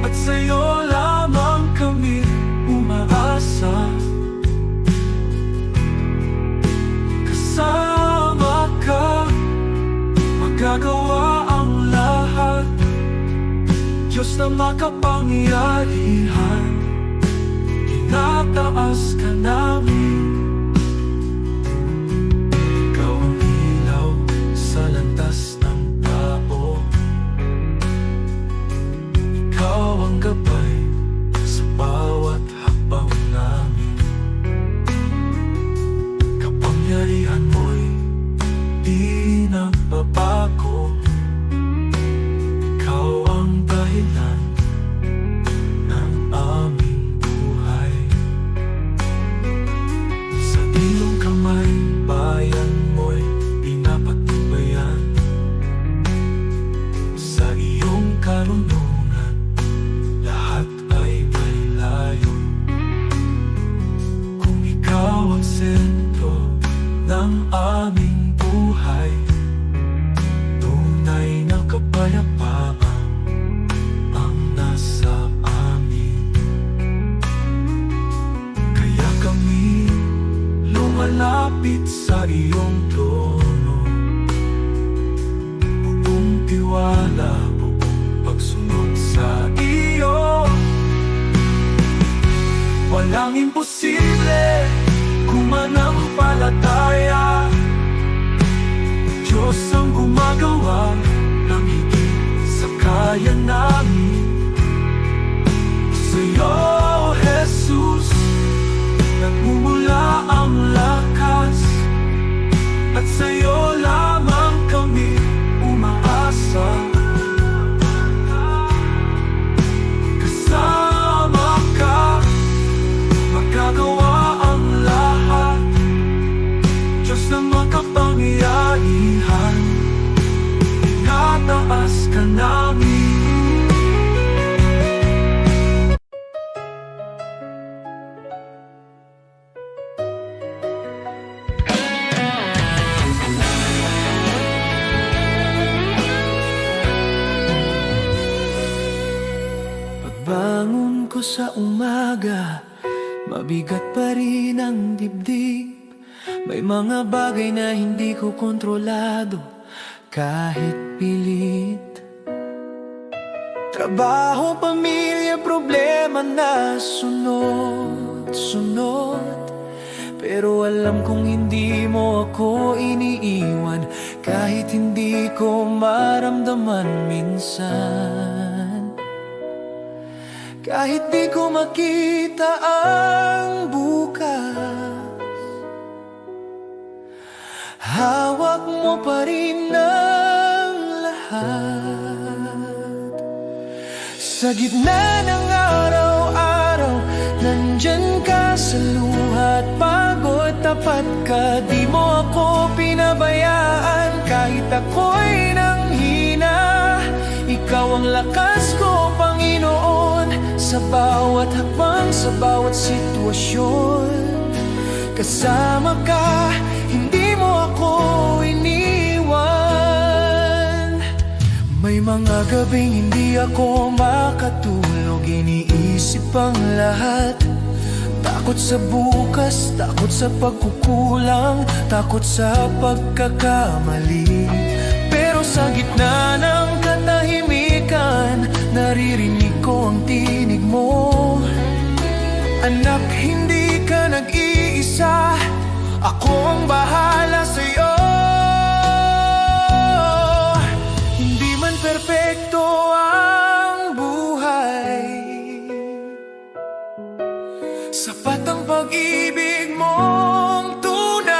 at sa'yo lamang kami umaasa. Kasama ka, magagawa ang lahat. Diyos na makapangyarihan, inataas ka namin. Ikaw ang ilaw sa landas ng tao. Ikaw ang gabay sa bawat hakbang namin. Kapangyarihan mo'y di nagbabago. Ikaw ang dahilan ng aming buhay. Sa iyong kamay, bayan mo'y pinapatnubayan. Sa iyong karunungan, lahat ay may layo. Kung ikaw ang sentro ng aming buhay, tunay na kapayapaan ang nasa amin. sa iyong trono. Buong tiwala, buong pagsunod sa iyo. Walang imposible kung manampalataya. Diyos ang gumagawa ng higit sa kaya namin. Sa'yo, Jesus, nagmumula ang lakas, at sa'yo lamang kami umaasa. Kasama ka, magagawa ang lahat. Diyos na makapangyarihan, tinataas ka namin. Pagbangon ko sa umaga, mabigat pa rin ang dibdib. May mga bagay na hindi ko kontrolado kahit pilit. Trabaho, pamilya, problema na sunod-sunod. Pero alam kong hindi mo ako iniiwan, kahit hindi ko maramdaman minsan. Kahit di ko makita ang bukas, hawak mo pa rin ang lahat. Sa gitna ng araw-araw, nandyan ka sa luha at pagod. Tapat ka, di mo ako pinabayaan. Kahit ako'y nanghina, ikaw ang lakas ko, Panginoon. Sa bawat hakbang, sa bawat sitwasyon, kasama ka, hindi mo ako iniwan. May mga gabing hindi ako makatulog, iniisip ang lahat. Takot sa bukas, takot sa pagkukulang, takot sa pagkakamali. Pero sa gitna ng katahimikan, naririnig ko ang tinig mo. Anak, hindi ka nag-iisa, ako ang bahala sa'yo. Hindi man perpekto ang buhay, sapat ang pag-ibig mong tunay.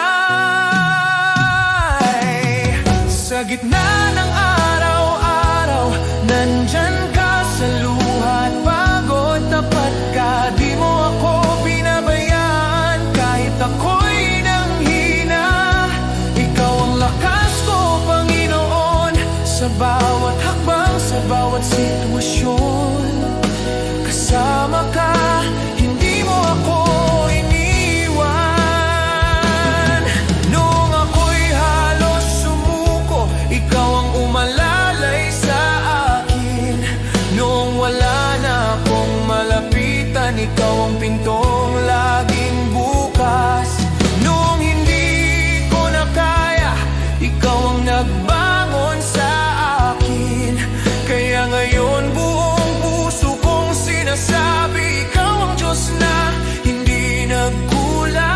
Sa gitna ng araw-araw, nandyan ka sa luha at pagod. Tapat ka, di mo ako pinabayaan. Kahit ako'y nanghina, ikaw ang lakas ko, Panginoon. Sa bawat hakbang, sa bawat sitwasyon, kasama ka, hindi mo ako iniwan. Noong ako'y halos sumuko, ikaw ang umalalay sa akin. Noong wala na akong malapitan, ikaw ang pintong laging bukas. Noong hindi ko na kaya, ikaw ang nagbangon sa akin. Kaya ngayon buong puso kong sinasabi, ikaw ang Diyos na hindi nagkulang.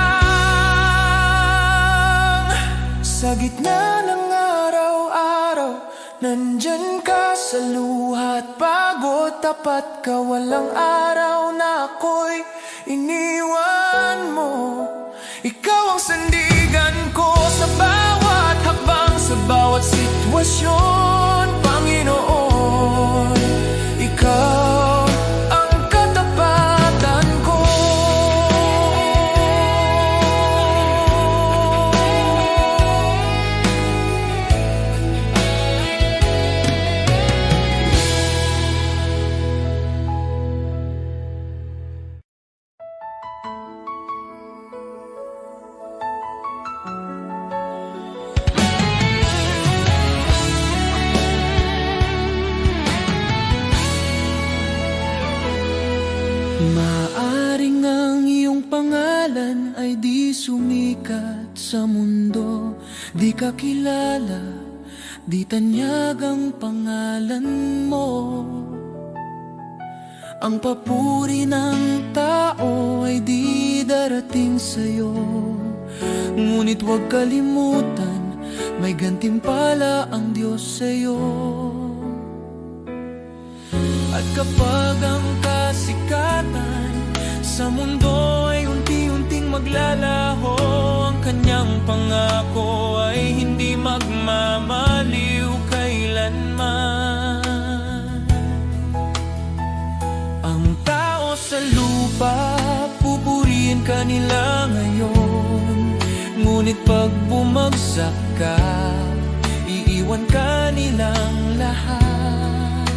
Sa gitna ng araw-araw, nandyan ka sa luha at pagod. Tapat ka, walang araw na ako'y iniwan mo. Ikaw ang sandigan ko sa bawat hakbang, sa bawat sitwasyon, Panginoon. Ikaw ang katapatan ko. Maaring ang iyong pangalan ay di sumikat sa mundo, di ka kilala, di tanyag ang pangalan mo. Ang papuri ng tao ay di darating sa'yo, ngunit huwag kalimutan, may gantimpala ang Diyos sa'yo. At kapag ang kasikatan sa mundo ay unti-unting maglalaho, ang kanyang pangako ay hindi magmamaliw kailanman. Ang tao sa lupa, pupurihin ka nila ngayon, ngunit pag bumagsak ka, iiwan ka nilang lahat.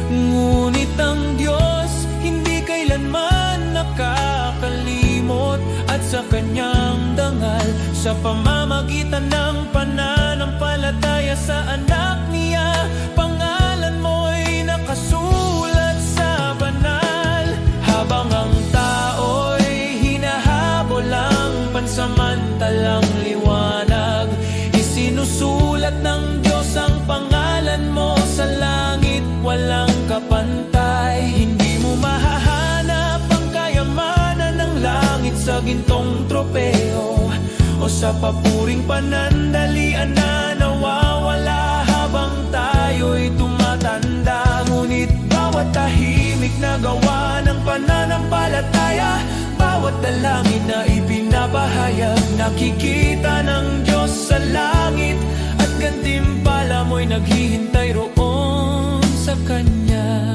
Ngunit ang Diyos hindi kailanman nakakalimot, at sa kanyang dangal, sa pamamagitan ng pananampalataya sa anak niya, pangalan mo'y nakasulat sa banal. Habang ang tao'y hinahabol ang pansamantalang liwanag, isinusulat ng Diyos ang pangalan mo sa langit, walang kapantay. Hindi mo mahahanap ang kayamanan ng langit sa gintong tropeo o sa papuring panandalian na nawawala habang tayo'y tumatanda. Ngunit bawat tahimik na gawa ng pananampalataya, bawat dalangin na ipinapahayag, nakikita ng Diyos sa langit, at gantimpala mo'y naghihintay roon sa Kanya.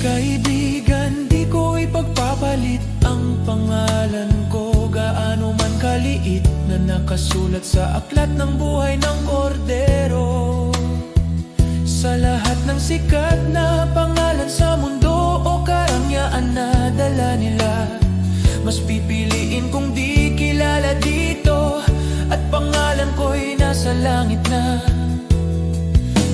Kaibigan, di ko ipagpapalit ang pangalan ko, gaano man kaliit, na nakasulat sa aklat ng buhay ng Kordero. Sa lahat ng sikat na pangalan sa mundo o karangyaan na dala nila, mas pipiliin kong di kilala dito, at pangalan ko'y nasa langit na.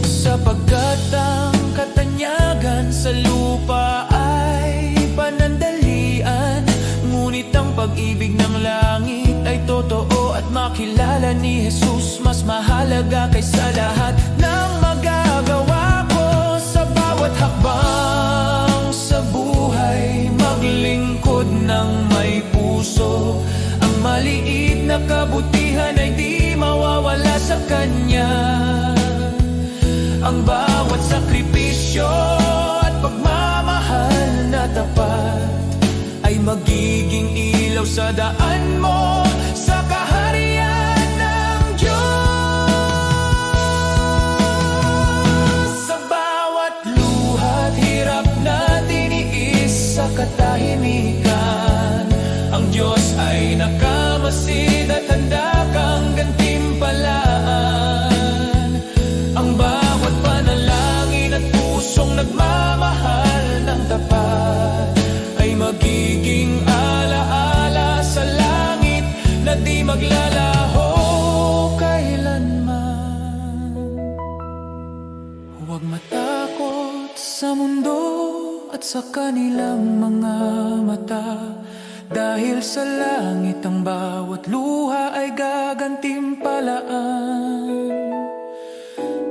Sapagkat ang katanyagan sa lupa ay panandalian, ngunit ang pag-ibig ng langit ay totoo, at makilala ni Jesus mas mahalaga kaysa lahat ng magagawa ko. Sa bawat hakbang sa buhay, maglingkod ng may puso, ang maliit na kabutihan ay di mawawala sa Kanya. Ang bawat sakripisyo at pagmamahal na tapat ay magiging ilaw sa daan mo sa kaharian ng Diyos. Sa bawat luhat, hirap na tiniis sa katahimikan, ang Diyos ay nakamasid at handa kang gantimpalaan. Ang bawat panalangin at pusong nagmamahal ng tapat ay magiging alaala sa langit na di maglalaho kailanman. Huwag matakot sa mundo at sa kanilang mga mata, dahil sa langit ang bawat luha ay gagantimpalaan.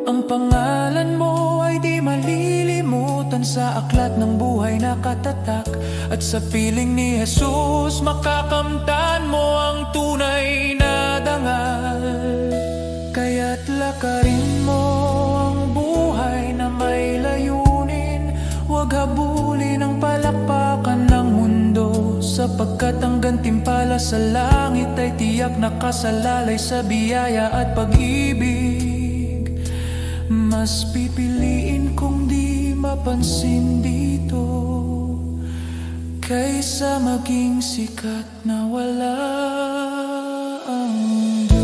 Ang pangalan mo ay di malilimutan sa aklat ng buhay na katatak, at sa piling ni Jesus makakamtan mo ang tunay na dangal. Kaya't lakarin mo ang buhay na may layunin, huwag habulin ang palakpakan ng mundo, sapagkat ang gantimpala sa langit ay tiyak nakasalalay sa biyaya at pag-ibig. Mas pipiliin kong di mapansin dito, kaysa maging sikat na wala ang Diyos.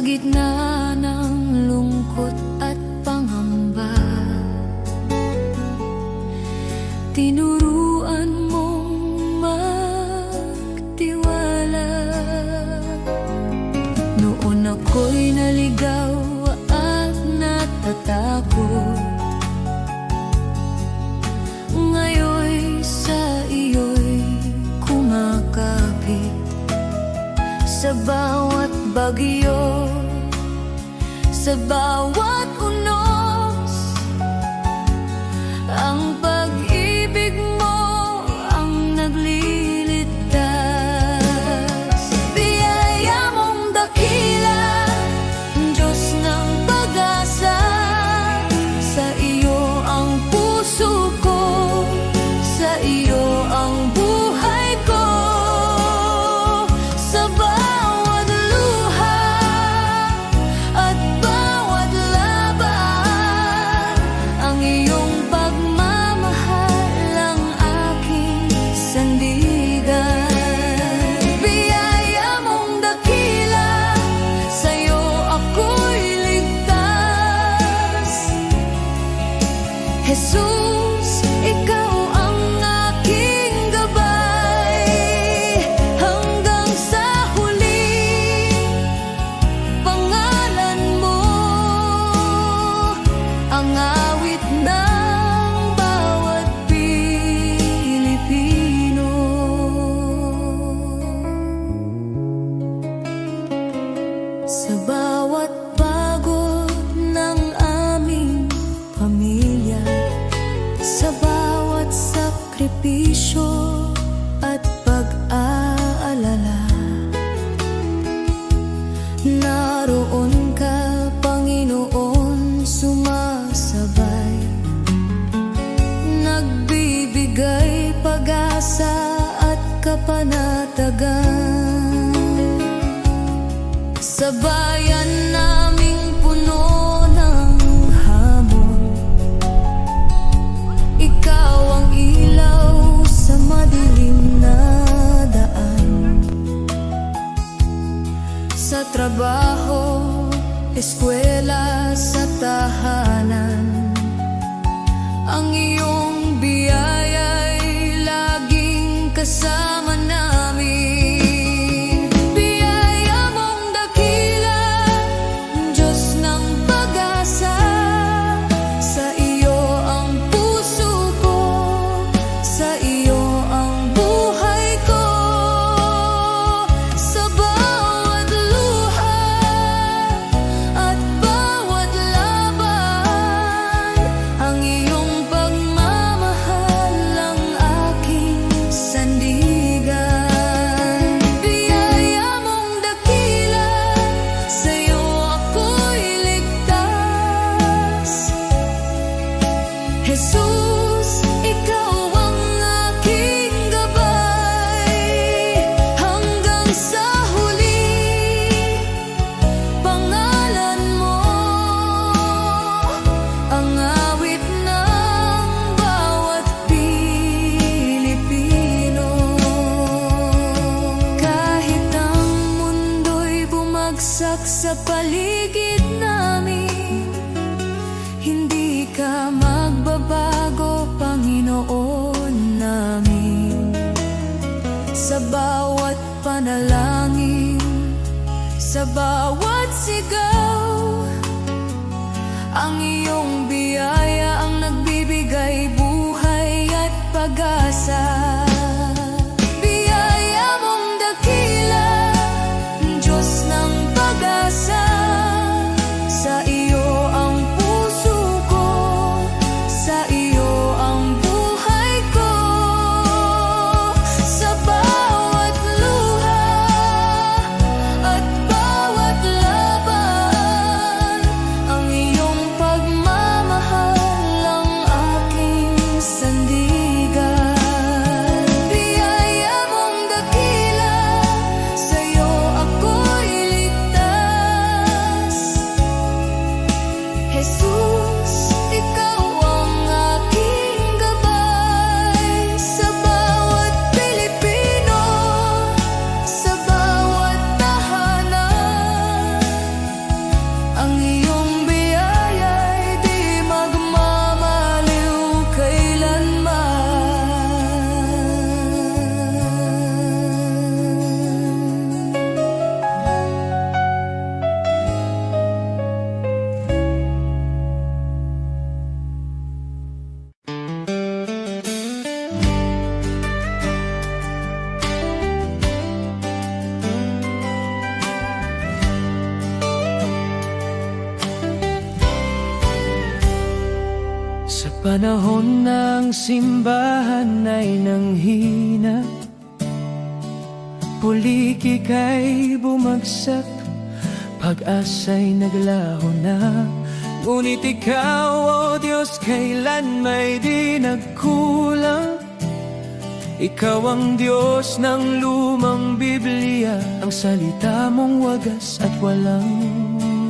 gitna ng lungkot at pangamba, tinuruan mong magtiwala. Noon ako'y naligaw at natatakot, ngayon sa iyo'y kumakapit. Sa bawat bagyo, sa bawat unos, ang pag-ibig mo ang nagliligtas. Biyaya mong dakila, Diyos ng pag-asa, sa iyo ang puso ko, sa iyo ang buhay ko. Sa bawat luha at bawat laban, ang iyong pagmamahal ang aking sandigan. Biyaya mong dakila, sa'yo ako'y ligtas. Jesus, ikaw ang aking gabay, hanggang sa huli. Pangalan mo ang awit ng bawat Pilipino. Sa bawat pagod ng aming pamilya, sa bawat sakripisyo at pag-aalala, naroon ka, Panginoon, sumasabay, nagbibigay pag-asa at kapanatagan. Sa bayan naming puno ng hamon, ikaw ang ilaw sa madilim na daan. Sa trabaho, eskwela, sa tahanan, ang iyong biyaya'y laging kasama namin. Biyaya mong dakila, Diyos ng pag-asa, sa iyo ang puso ko, sa iyo ang buhay ko. Sa bawat luha at bawat laban, ang iyong pagmamahal ang aking sandigan. Biyaya mong dakila, sa'yo ako'y ligtas. Jesus, ikaw ang aking gabay, hanggang sa huli. Pangalan mo ang awit ng bawat Pilipino. Kahit ang mundo'y bumagsak sa paligid namin, hindi ka magbabago, Panginoon namin. Sa bawat panalangin, sa bawat sigaw, ang iyong biyaya ang nagbibigay buhay at pag-asa. Biyaya mong dakila, Diyos ng pag-asa, sa iyo ang puso ko, sa iyo ang buhay ko. Sa bawat luha at bawat laban, ang iyong pagmamahal Panahon ng simbahan ay nanghina, pulikika'y bumagsak, pag-asa'y naglaho na. Ngunit ikaw, O Diyos, kailan may di nagkulang. Ikaw ang Diyos ng lumang Biblia, ang salita mong wagas at walang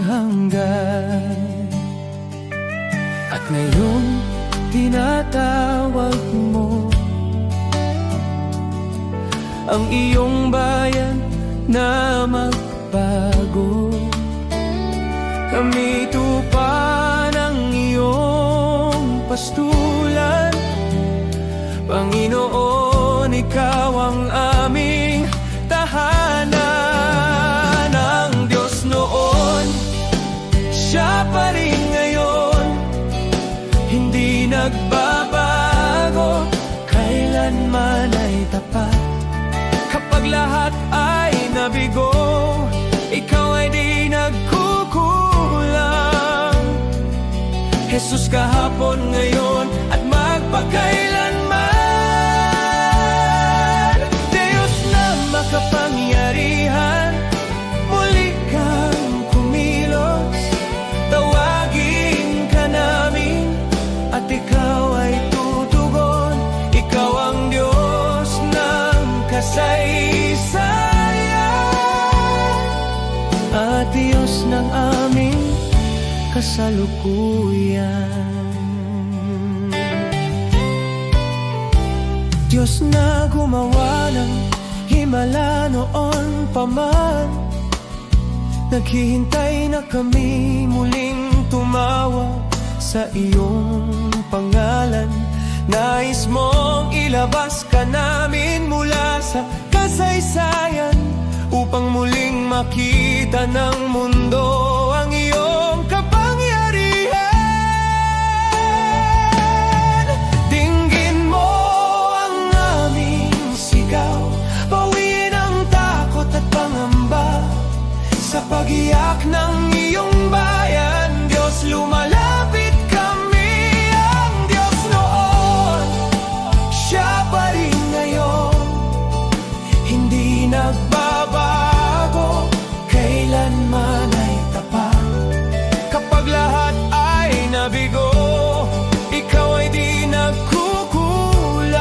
hanggan. At ngayon, tinatawag mo ang iyong bayan na magbago. Kami tupa ng iyong pastulan, Panginoon, ikaw ang aming tahanan. Ang Diyos noon, Siya pa rin ngayon, hindi nagbabago, kailanman ay tapat. Kapag lahat ay nabigo, ikaw ay di nagkukulang. Jesus, kahapon, ngayon at magpakailanman. Diyos na makapangyarihan, muli kang kumilos. Tawagin ka namin at ikaw ay tutugon. Ikaw ang Diyos ng kasaysayan at Diyos ng aming kasalukuyan. Diyos na gumawa ng himala noon pa man, naghihintay na kami muling tumawag sa iyong pangalan. Nais mong ilabas ka namin mula sa kasaysayan, upang muling makita ng mundo ang iyong kapangyarihan. Dinggin mo ang aming sigaw, bawiin ang takot at pangamba. Sa pag-iyak ng iyong bayan, Diyos, lumalapit kami. Ang Diyos noon, Siya pa rin ngayon, hindi nagbabago, kailanman ay tapat. Kapag lahat ay nabigo, ikaw ay di nagkukulang.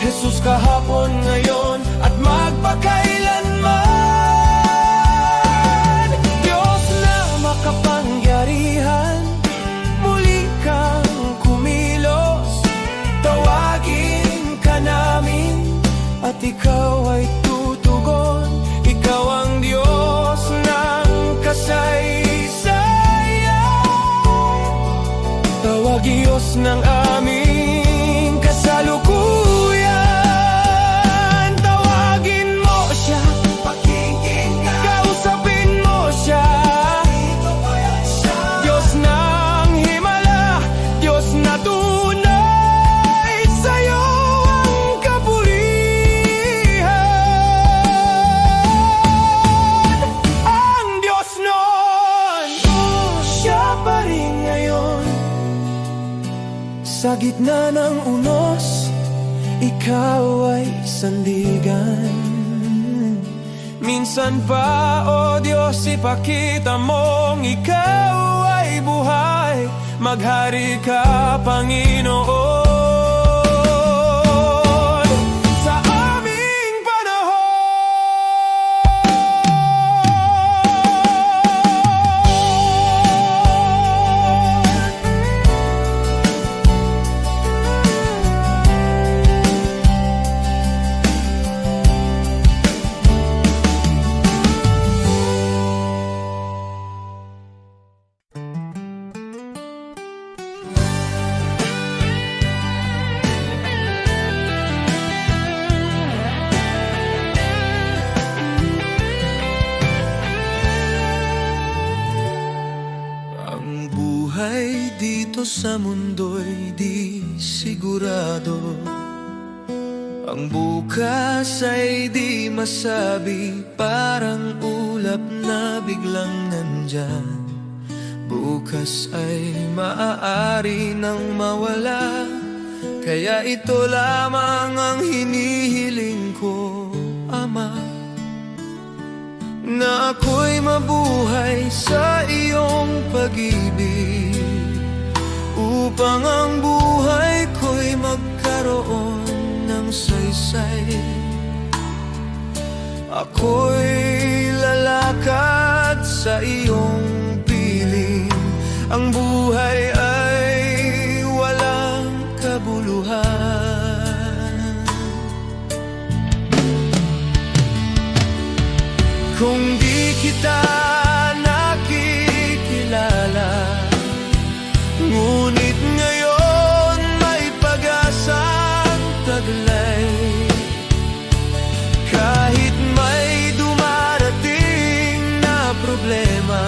Jesus, kahapon, ngayon at magpakailanman. Diyos na makapangyarihan, muli kang kumilos. Tawagin ka namin at ikaw ay tutugon. Ikaw ang Diyos ng kasaysayan, tawag Diyos ng aming kasalukuyan. Tawagin mo Siya, pakinggan, kausapin mo Siya. Diyos ng himala, Diyos na tunay, sa'yo ang kapurihan. Ang Diyos noon, Siya pa rin ngayon. Sa gitna ng unos, ikaw ay sandigan. Minsan pa, O Diyos, ipakita mong ikaw ay buhay. Maghari ka, Panginoon, sa aming panahon. Dito sa mundo'y di sigurado, ang bukas ay di masabi, parang ulap na biglang nandyan. bukas ay maaari nang mawala. Kaya ito lamang ang hinihiling ko, Ama, na ako'y mabuhay sa iyong pag-ibig, upang ang buhay ko'y magkaroon ng saysay. Ako'y lalakad sa iyong piling, ang buhay ay walang kabuluhan. Kung di kita nakikilala, ngunit ngayon may pag-asang taglay. Kahit may dumarating na problema,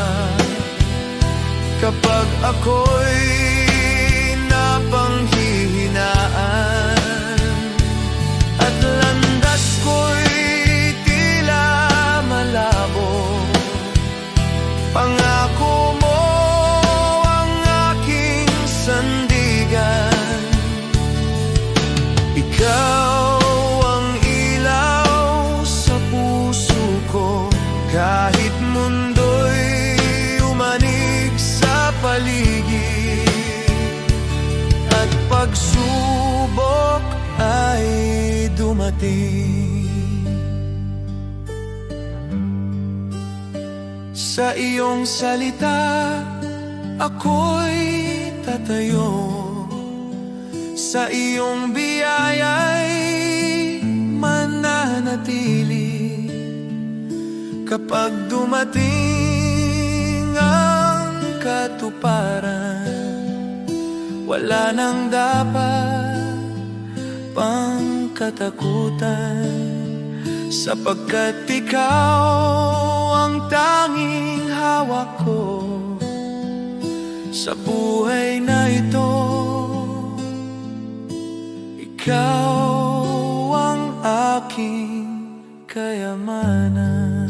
kapag ako'y napanghihinaan at landas ko'y tila malabo, pangako mo ang aking sandigan. Ikaw ang ilaw sa puso ko, kahit mundo'y umanig sa paligid at pagsubok ay dumating. Sa iyong salita ako'y tatayo, sa iyong biyaya'y mananatili. Kapag dumating ang katuparan, wala nang dapat pang katakutan, sapagkat ikaw ang tanging hawak ko sa buhay na ito. Ikaw ang aking kayamanan.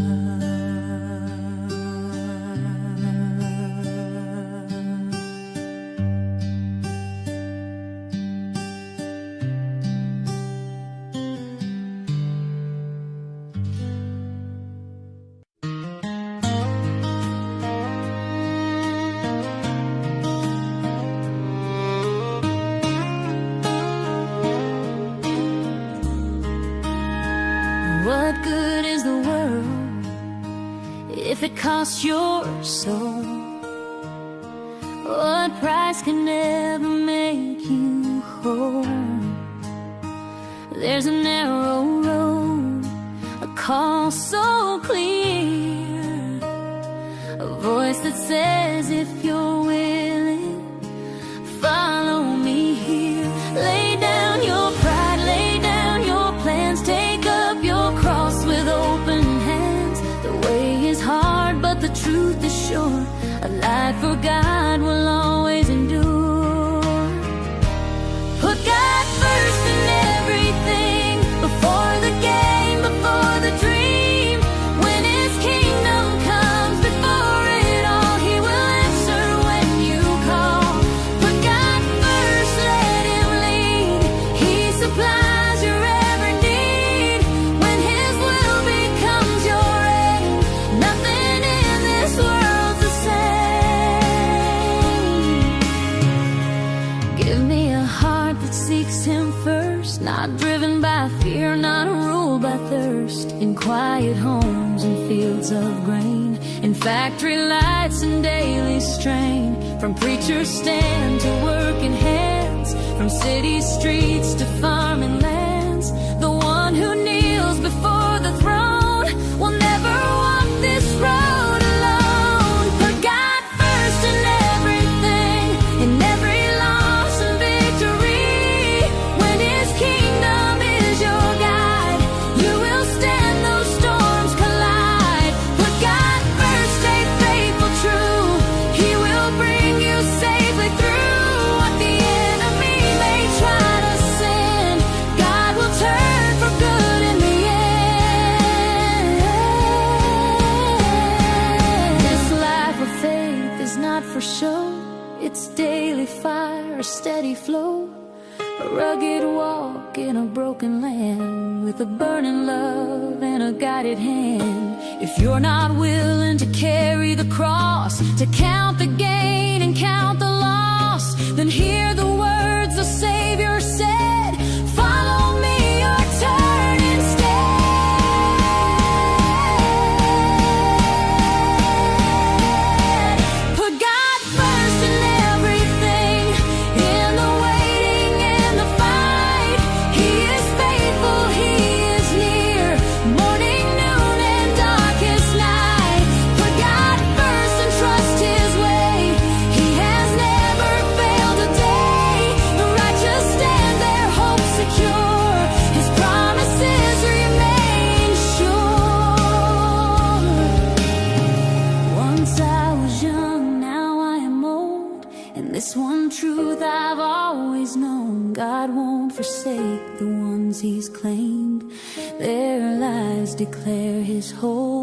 What good is the world if it costs your soul? What price can never make you whole? There's a narrow road, a call so clear, a voice that says if you're willing, follow me here. Lay down your pride, lay down your plans, take up your cross with open hands. The way is hard, but the truth is sure. A life for God will always endure. Put God first in everything, before the game, before the dream. When His kingdom comes before it all, He will answer when you call. Put God first, let Him lead. He supplies your every need. When His will becomes your aim, nothing in this world's the same. Give me a heart that seeks Him first, not driven by fear, not ruled by thirst. In quiet homes and fields of grain, in factory lights and daily strain, from preacher's stand to working hands, from city streets to farming lands. The one who kneels before the throne will never walk this road alone. Put God first in everything, in every loss and victory. When His kingdom is your guide, you will stand those storms collide. Put God first, stay faithful, true. He will bring you safely through what the enemy may try to send. God will turn for good steady flow, a rugged walk in a broken land, with a burning love and a guided hand. If you're not willing to carry the cross, to count the gain and count the loss, then hear the words the Savior said, follow me or turn instead. Put God first in everything, in the waiting and the fight. He is faithful, He is near, morning, noon, and darkest night. Put God first and trust His way. He has never failed a day. The righteous stand their hope secure. His promises remain sure. Once I was young, now I am old, and this one truth I've always known: God won't forsake the ones He's claimed. Their lives declare His hope.